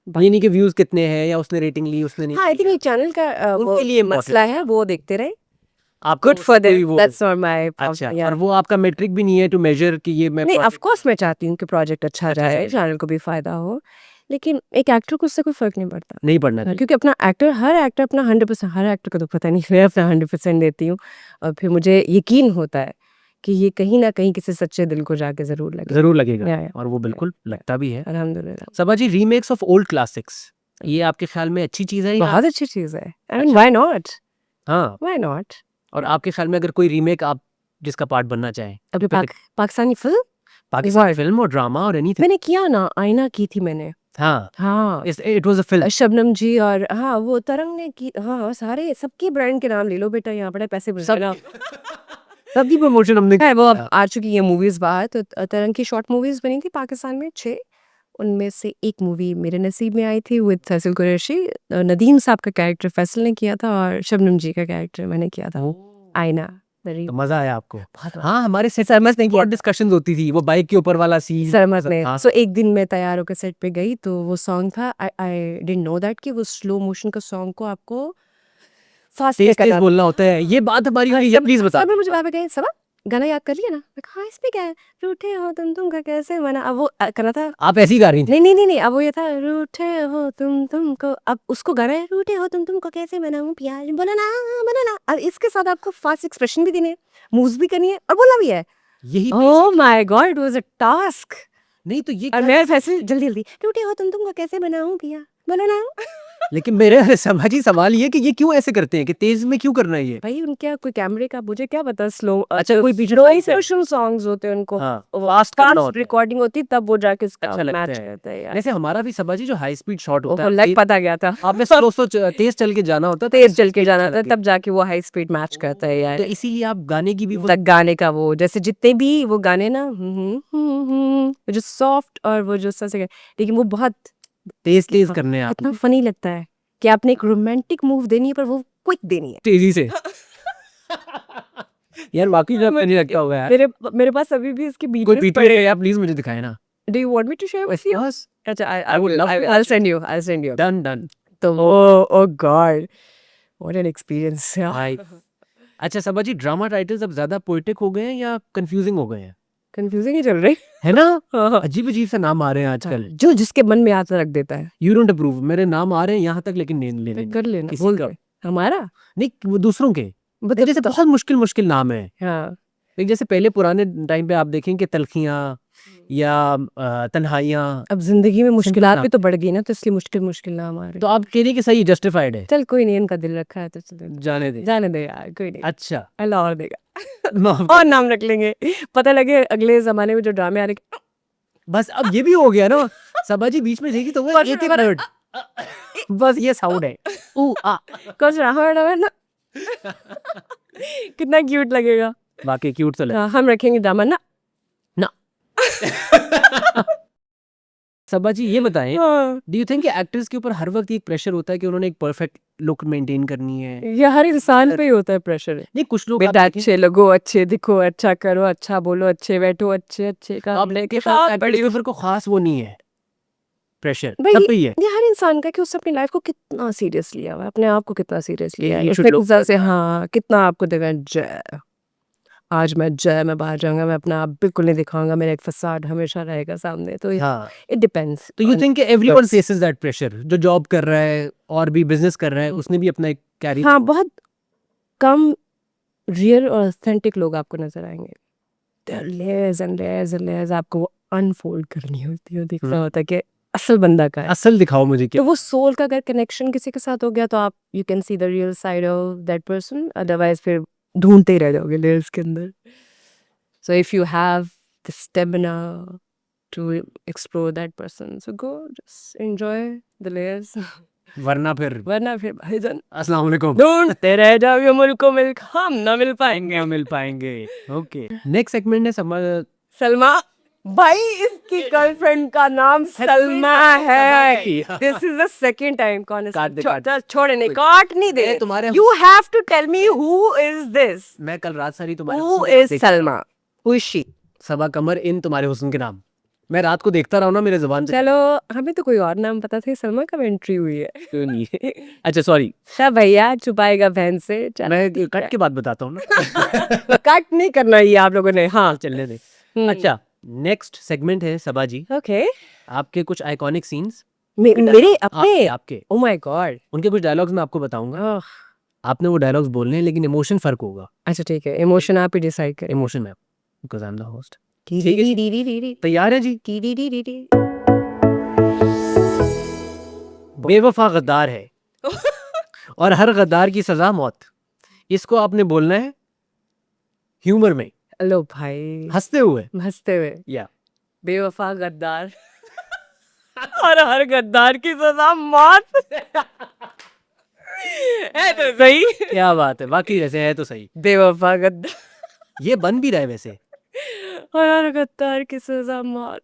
ये नहीं कि व्यूज कितने हैं या उसने रेटिंग ली उसने नहीं हाँ, आई थिंक ये चैनल का वो उनके लिए important मसला है, वो देखते रहे। आपका गुड फॉर कोई देम, वो दैट्स नॉट माय। अच्छा, और वो आपका मेट्रिक भी नहीं है टू मेजर कि ये मैं नहीं, project- ऑफ कोर्स मैं चाहती हूँ कि प्रोजेक्ट अच्छा अच्छा जाए, चले। चैनल को भी फायदा हो, लेकिन एक एक्टर को उससे कोई फर्क नहीं पड़ता। नहीं पढ़ना चाहिए। क्योंकि अपना एक्टर, हर एक्टर अपना 100%, हर एक्टर का तो पता नहीं, मैं अपना 100% देती हूँ, और फिर मुझे यकीन होता है कि ये कहीं ना कहीं किसी सच्चे दिल को जाके जरूर लगे। जरूर लगेगा या, और वो बिल्कुल लगता भी है। अल्हम्दुलिल्लाह, सबा जी, रीमेक्स ऑफ ओल्ड क्लासिक्स, ये आपके ख्याल में अच्छी चीज है या? बहुत अच्छी चीज़ है। आई मीन व्हाई नॉट, हाँ, व्हाई नॉट। और आपके ख्याल में अगर कोई रीमेक आप जिसका पार्ट बनना चाहें, अभी पाकिस्तानी फिल्म पाकिस्तानी फिल्म और ड्रामा और एनीथिंग? मैंने किया ना, आईना की थी मैंने। हाँ, हाँ, it was a film. Shabnam ji और हाँ वो तरंग ने की। हाँ, सारे सबके ब्रांड के नाम ले लो बेटा, यहाँ बड़े पैसे मिलते हैं ना। सबकी प्रमोशन हमने है, वो अब आ चुकी है मूवीज बाहर। तो तरंग की शॉर्ट मूवीज बनी थी पाकिस्तान में 6, उनमें से एक मूवी मेरे नसीब में आई थी विद फैसल कुरैशी। नदीम साहब का कैरेक्टर फैसल ने किया था और शबनम जी का कैरेक्टर मैंने किया था। आईना, तो मजा आया आपको? बहुत हाँ, हमारे सेट सरमस ने किया, बहुत डिस्कशंस होती थी, वो बाइक के ऊपर वाला सीन। सरमस ने। हाँ, सो एक दिन मैं तैयार होकर सेट पे गई, तो वो सॉन्ग था, आई डिडंट नो दैट कि वो स्लो मोशन का सॉन्ग को आपको फास्ट तेज तेज बोलना होता है। ये बात हमारी हुई है, प्लीज बता। सब मुझे वहाँ पे गए, सब गाना याद कर लिया ना? मैं कहा, हाँ इसमें क्या है, रूठे हो तुम का कैसे मना। अब वो करना था, आप ऐसी गा रही थी? नहीं नहीं नहीं नहीं, अब वो ये था, रूठे हो तुमको, अब उसको गाना है, रूठे हो तुमको कैसे मनाऊं प्यार, बोलो ना। अब इसके साथ आपको फास्ट एक्सप्रेशन भी देने, मूव्स भी करनी है और बोलना भी है। यही oh my God, it was a task. नहीं तो ये और मैं फैसल जल्दी जल्दी, रूठे हो तुमको कैसे बनाऊं पिया, बोलो ना। लेकिन मेरे समझी सवाल ये कि ये क्यों ऐसे करते हैं, कि तेज में क्यों करना है ये? भाई उनके कोई कैमरे का, मुझे क्या पता, स्लो अच्छा, कोई पीछे स्लो noise है। मोशन सॉन्ग्स होते हैं उनको, हाँ, फास्ट करना होता है। रिकॉर्डिंग होती तब वो जाके इसका अच्छा लगता मैच है। करता है यार। वैसे हमारा भी सबा जी जो हाई स्पीड शॉट होता ओहो, है, लग पता गया था, आप में स्लो तेज चल के जाना होता है, तेज चल के जाना था, तब जाके वो हाई स्पीड मैच करता है यार। तो इसीलिए आप गाने की भी वो तक गाने का वो, जैसे जितने भी वो गाने ना, जो सॉफ्ट और वो जो से, लेकिन वो बहुत तेज तेज करने हैं आप इतना फनी लगता है कि आपने एक रोमांटिक मूव देनी है पर वो क्विक देनी है। तेजी से। यार वाकई जब नहीं लगता होगा यार। मेरे पास अभी भी इसके बीट कोई बीट पे आप प्लीज मुझे दिखाए ना। Do you want me to share with you? Yes, अच्छा, I would love to I'll send you. done done। तो oh god, what an experience। भाई, अच्छा सबा जी, ड्रामा टाइटल्स अब ज्यादा पोएटिक हो गए हैं या कंफ्यूजिंग हो गए हैं? कंफ्यूजिंग ही चल रही है ना? हाँ। अजीब अजीब से नाम आ रहे हैं आजकल। जो जिसके मन में आता रख देता है। यू डोंट अप्रूव, मेरे नाम आ रहे हैं यहाँ तक, लेकिन नहीं लेने कर लेना, किसी बोल का। दे हमारा। नहीं, वो दूसरों के मतलब जैसे बहुत मुश्किल मुश्किल नाम है। हाँ, लेकिन जैसे पहले पुराने टाइम पे आप देखें कि तलखियाँ या तन्हाइयाँ, अब जिंदगी में मुश्किलात नाम। भी तो बढ़ गई ना, तो इसलिए मुश्किल मुश्किल नाम आ रहे। तो आप कह रही कि सही जस्टिफाइड है? चल कोई नहीं, इनका दिल रखा है तो चल जाने दे। जाने दे यार, कोई नहीं, अच्छा, अल्लाह और देगा। माफ और नाम रख लेंगे, पता लगे अगले जमाने में जो ड्रामे आ रहे। बस अब ये भी हो गया ना। सबा जी बीच में देखी तो वो एक वर्ड, बस ये साउंड है, ऊ आ। कुछ रहा ना, कितना क्यूट लगेगा। वाकई क्यूट तो लगा। हम रखेंगे ड्रामा ना। सबा जी ये बताएं, हाँ। डू यू थिंक कि एक्टर्स के ऊपर हर वक्त एक प्रेशर होता है कि उन्होंने एक परफेक्ट लुक मेंटेन करनी है? ये हर इंसान पे ही होता है प्रेशर। नहीं, कुछ लोग बेटा आप देखें- अच्छे लगो, अच्छे दिखो, अच्छा करो, अच्छा बोलो, अच्छे बैठो, अच्छे का आप लेके एक्टर्स के ऊपर को खास वो नहीं है प्रेशर, भाई, सब पे ही है। ये हर इंसान का कि उसने अपनी लाइफ को कितना सीरियस लिया हुआ है, अपने आप को कितना सीरियस लिया ये है, should उसने look कितना से, हाँ, कितना आपको देगा जय, आज मैं बाहर जाऊंगा, मैं अपना आप बिल्कुल नहीं दिखाऊंगा, मेरा एक फसाद हमेशा रहेगा सामने। तो हाँ, इट डिपेंड्स। तो यू थिंक कि एवरीवन फेसेस दैट प्रेशर? जो जॉब कर रहा है और भी बिजनेस कर रहा है, उसने भी अपना एक कैरियर। हाँ, बहुत कम रियल और ऑथेंटिक लोग आपको नजर आएंगे। Layers and layers and layers आपको वो अनफोल्ड करनी होती है, दिखना होता है कि असल बंदा का है। असल दिखाओ मुझे तो क्या। वो सोल का अगर कनेक्शन किसी के साथ हो गया तो आप you can see the real side of that person, otherwise फिर ढूंढते ही रह जाओगे लेयर्स के अंदर। So if you have the stamina to explore that person. So go, just enjoy the layers. वरना फिर वरना फिर भाईजान अस्सलाम वालेकुम ढूंढते रह जाओ ये मुल्क को मिल्क, हम ना मिल पाएंगे. मिल पाएंगे. ओके, नेक्स्ट सेगमेंट है सलमा, भाई इसकी गर्लफ्रेंड का नाम सलमा है. This is the second time. कौन है? काट दे, काट दे. छोड़ नहीं, काट नहीं दे. तुम्हारे You have to tell me who is this. मैं कल रात सारी तुम्हारे Who हुस्न is देख- Salma? Who is she? सबा कमर इन तुम्हारे हुस्न के नाम. मैं रात को देखता रहा हूँ ना, मेरे जुबान से चलो, हमें तो कोई और नाम पता था. सलमा कब एंट्री हुई है? क्यों नहीं. अच्छा सॉरी, सब भैया छुपाएगा बहन से. मैं कट के बाद बताता हूँ ना. कट नहीं करना ये आप लोगों ने. हाँ चलने दे. अच्छा, नेक्स्ट सेगमेंट है सबा जी. ओके. आपके कुछ आइकॉनिक सीन्स, मेरे अपने. आपके ओ माय गॉड. उनके कुछ डायलॉग्स मैं आपको बताऊंगा. आपने वो डायलॉग्स बोलने हैं, लेकिन इमोशन फर्क होगा. अच्छा ठीक है, इमोशन आप ही डिसाइड करें. इमोशन में, because I am the host. तैयार है जी? बेवफा गद्दार है और हर गद्दार की सजा मौत. इसको आपने बोलना है ह्यूमर में, लो भाई, हंसते हुए. हंसते हुए. या बेवफा गद्दार और हर गद्दार की सजा मौत. है तो सही. क्या बात है, वाकई वैसे है तो सही. बेवफा गद्दार ये बन भी रहा है वैसे. और हर गद्दार की सजा मौत.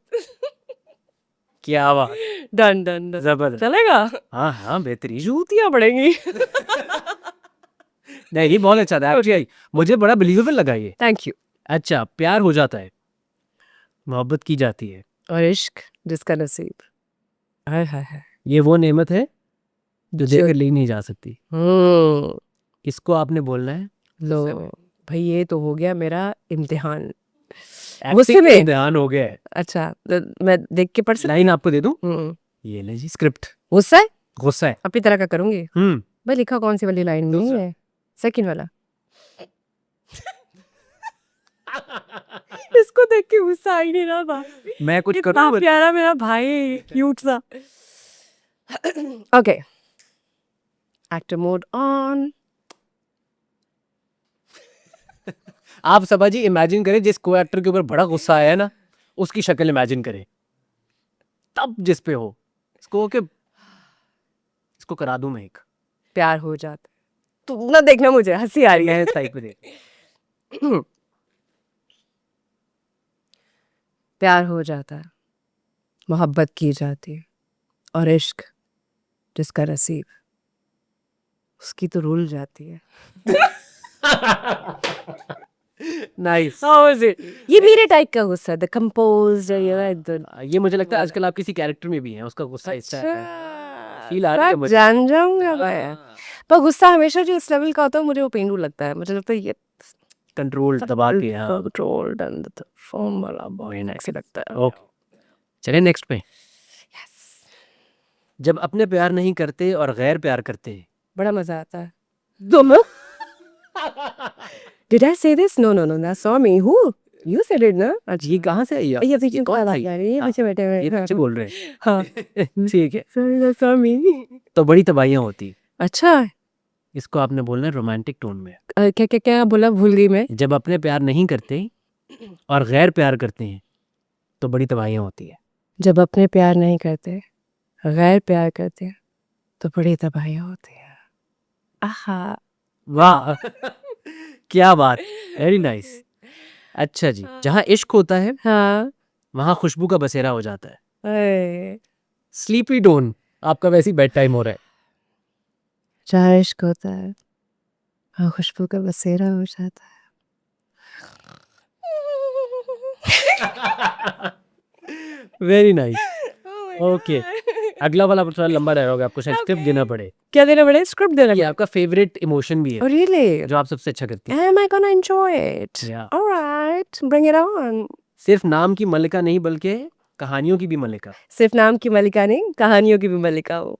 क्या बात, डन डन डन. जबरदस्त. चलेगा. हाँ हाँ, बेहतरीन. जूतियां पड़ेंगी. नहीं, ये बहुत अच्छा था एक्चुअली. मुझे बड़ा बिलीवेबल लगा ये. Thank you. अच्छा, प्यार हो जाता है, मोहब्बत की जाती है, और इश्क जिसका नसीब. हाय हाय हाय. ये वो नेमत है जो जो- देकर ली नहीं जा सकती. इसको आपने बोलना है. लो भाई, ये तो हो गया मेरा इम्तिहान. Acting गुस्से में? का इम्तिहान हो गया है. अच्छा, तो मैं देख के पढ़ सकती लाइन आपको दे दूं? हूँ. ये ले जी, स्क्रिप्ट. गुस्सा है? गुस्सा है. अपनी तरह का करूंगी. हम्म. भाई लिखा कौन सी वाली लाइन नहीं दूसरा. है? सेकंड वाला. इसको देख के गुस्सा आ ही नहीं रहा था. मैं कुछ कितना करूं? प्यारा मेरा भाई, क्यूट सा. Okay, actor mode on. आप सबा जी इमेजिन करें, जिस को एक्टर के ऊपर बड़ा गुस्सा आया है ना, उसकी शक्ल इमेजिन करें, तब जिस पे हो इसको के इसको करा दूं मैं एक. प्यार हो जाता. तुम ना देखना, मुझे हंसी आ रही है. मैं टाइप पे. प्यार हो जाता है, मोहब्बत की जाती है, और इश्क जिसका नसीब, उसकी तो रुल जाती है. नाइस. ये मेरे टाइप का गुस्सा है. द कंपोज्ड, ये मुझे लगता है आजकल आप किसी कैरेक्टर में भी हैं, उसका गुस्सा इस टाइप का फील आ रहा है सब मुझे. जान जाऊंगा मैं. पर गुस्सा हमेशा जो इस लेवल का होता है, मुझे वो पेनफुल लगता है. मुझे लगता है ये कंट्रोल दबा के. हाँ, कंट्रोल्ड एंड द फॉर्म वाला बॉय ऐसे लगता है. ओके, चले नेक्स्ट पे. जब अपने प्यार नहीं करते और गैर प्यार करते हैं. बड़ा मजा आता है. दोनों. Did I say this? No, that's not me. Who? You said it, ना? ये कहाँ से आई आप? ये तो कौन था यार, ये पीछे बैठे हुए ये हैं. पीछे बोल रहे हैं. हाँ. ठीक है. Sorry, that's not me. तो बड़ी तबाहियां होती. अच्छा. इसको आपने बोलना है रोमांटिक टोन में. क्या क्या क्या बोला, भूल गई मैं. जब अपने प्यार नहीं करते और गैर प्यार करते हैं तो बड़ी तबाहियां होती है. जब अपने प्यार नहीं करते, गैर प्यार करते, तो बड़ी तबाहियां होती है. आहा. वाह, क्या बात. Very nice. अच्छा जी, जहाँ इश्क होता है हाँ. वहाँ खुशबू का बसेरा हो जाता है. अरे, स्लीपी डोन. आपका वैसे ही बेड टाइम हो रहा है. जहाँ इश्क होता है, हाँ, खुशबू का बसेरा हो जाता है. Very nice. ओके, अगला वाला थोड़ा लंबा डायलॉग है, आपको शायद स्क्रिप्ट देना पड़े. क्या देना पड़े? स्क्रिप्ट देना ये आपका फेवरेट इमोशन भी है पड़े. Really? जो आप सबसे अच्छा करती है. Am I gonna enjoy it? Yeah. All right, bring it on. सिर्फ नाम की मलिका नहीं बल्कि कहानियों की भी मलिका. सिर्फ नाम की मलिका नहीं, कहानियों की भी मलिका हो.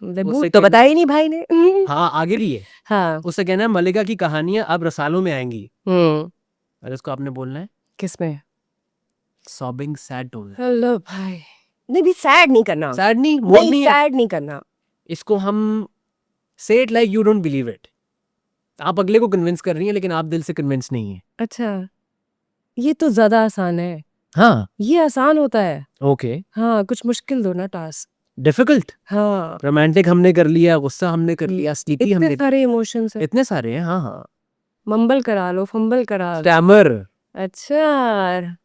मतलब वो भूत से तो क्या- बताया ही नहीं भाई ने. हाँ, आगे भी है. हाँ. उससे कहना है मलिका की कहानियां अब रसालों में आएंगी. और इसको आपने बोलना है किसमें? Sobbing sad tone. हेलो भाई. नहीं भी सैड नहीं करना. सैड नहीं, मूड नहीं है. सैड नहीं करना. इसको हम से it like you don't believe it. आप अगले को कन्विंस कर रही हैं, लेकिन आप दिल से कन्विंस नहीं है. अच्छा, ये तो ज्यादा आसान है. हाँ ये आसान होता है। ओके हाँ, कुछ मुश्किल दो ना टास्क। डिफिकल्ट हाँ, रोमांटिक हमने कर लिया गुस्सा हमने कर लिया स्लीपी इतने हमने सारे इमोशंस है। इतने सारे हैं हाँ हाँ मम्बल करा लो, फंबल करा लो। स्टैमर अच्छा,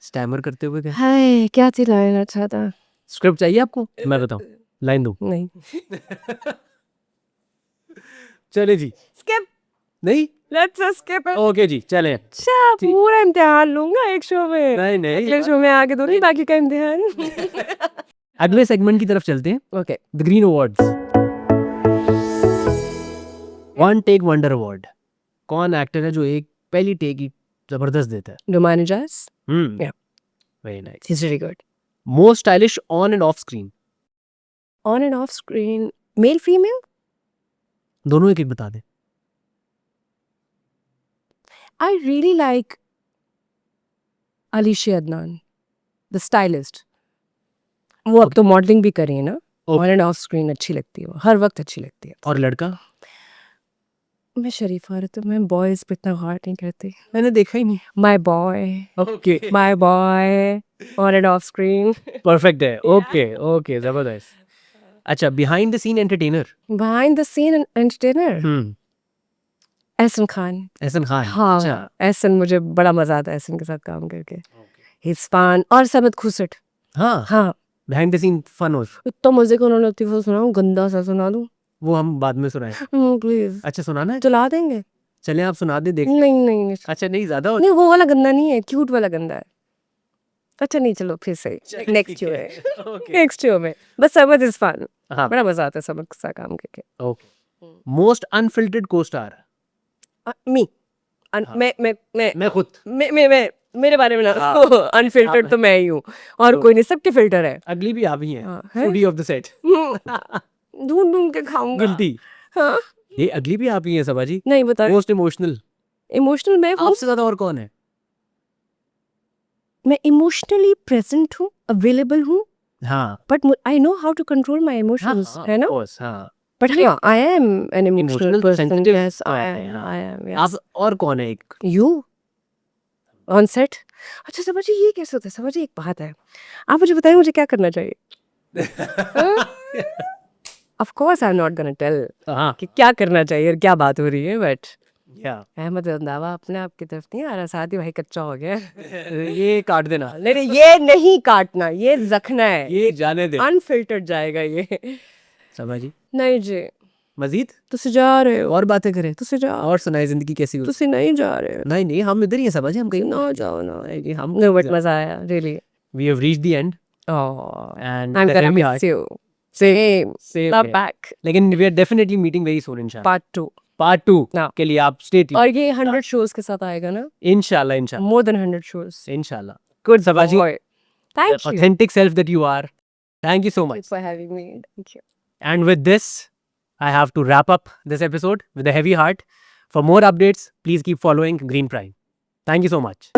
स्टैमर करते हुए क्या हाय क्या थी लाइन अच्छा था। स्क्रिप्ट चाहिए आपको मैं बताऊं लाइन दूं नहीं, चले जी स्किप, नहीं लेट्स स्किप इट। ओके जी चले अच्छा, ठीक। पूरा इम्तिहान लूंगा एक शो में। नहीं नहीं अगले शो में आगे दो नहीं बाकी का इम्तिहान। अगले सेगमेंट की तरफ चलते हैं okay, the green awards one take wonder award कौन एक्टर है जो एक पहली टेक ही जबरदस्त देता है Domani Jazz, Yeah. Very nice he's really good. Most stylish on and off screen On and off screen, male, female? दोनों एक एक बता दे I really like Alicia Adnan, the stylist. वो अब तो मॉडलिंग भी करी है ना। Okay. On and off screen अच्छी लगती है वो, हर वक्त अच्छी लगती है। और लड़का मैं शरीफा हूँ तो मैं बॉयज पे इतना गौर नहीं करती। मैंने देखा ही नहीं my boy, okay my boy, on and off screen. Perfect है ओके ओके जबरदस्त अच्छा behind the scene entertainer behind the scene entertainer, Ehsan Khan. Ehsan Khan हाँ, अच्छा एहसन मुझे बड़ा मजा आता है एहसन के साथ काम करके। He's fun। और समद खुसट। हाँ हाँ, बिहाइंड द सीन फन हो इतना मजे का उन्होंने लतीफ़ा सुनाऊं, गंदा सा सुना दूं। वो हम बाद में सुनाए प्लीज अच्छा सुनाना है चला देंगे। चले आप सुना दे देख नहीं नहीं नहीं, अच्छा नहीं ज्यादा नहीं वो वाला गंदा नहीं है, क्यूट वाला गंदा है। अच्छा नहीं, चलो फिर से नेक्स्ट शो है, ओके नेक्स्ट शो में। बस समझ इज फन, हाँ बड़ा मजा आता है समझ के साथ काम करके। ओके मोस्ट अनफिल्टर्ड को स्टार मी, हाँ। मैं खुद मैं मेरे बारे में ना अनफिल्टर्ड तो मैं ही हूँ और तो- कोई नहीं, सबके फिल्टर है। अगली भी आप ही हैं हाँ, है? फूडी ऑफ द सेट ढूंढ ढूंढ के खाऊंगा। गिल्टी हाँ, ये अगली भी आप ही हैं सबा जी नहीं बता, मोस्ट इमोशनल इमोशनल मैं हूँ। आपसे ज्यादा और कौन है मैं इमोशनली प्रेजेंट हूँ, अवेलेबल हूँ, हाँ but I know how to control my emotions, है ना। हाँ बट हाँ, I am an emotional Emotional, person. sensitive yes तो आई आते हैं, एम, हाँ। I am. आप और कौन है एक यू ऑन सेट। अच्छा समझिए, ये कैसे होता है? समझिए एक बात है, आप मुझे बताइए मुझे क्या करना चाहिए। Of course I am not gonna tell हाँ कि क्या करना चाहिए और क्या बात हो रही है, बट या अहमद रंधावा अपने आप की तरफ नहीं आ रहा, साथ ही भाई कच्चा हो गया। ये काट देना नहीं नहीं, ये नहीं काटना, ये रखना है, ये जाने दे अनफिल्टर्ड जाएगा ये। समझ जी नहीं जी, मजीद तुसी जा रहे हो, और बातें करें तुसी जा, और सुनाए जिंदगी कैसी हो तुसी नहीं जा रहे हो। नहीं नहीं हम इधर ही हैं समझ हम कहीं ना जाओ ना। नहीं, हम No, but मजा आया, really. We have reached the end Oh, and I'm gonna miss you. Same. Love back. लेकिन we are definitely meeting very soon इंशाल्लाह Part 2. पार्ट 2 हाँ। के लिए आप स्टे और ये 100 shows के साथ आएगा ना? इंशाल्लाह इंशाल्लाह More than 100 shows. इंशाल्लाह good सबाजी Boy. Thank you. authentic self that you are thank you so much Thanks for having me. Thank you. and with this I have to wrap up this episode with a heavy heart for more updates please keep following Green Prime thank you so much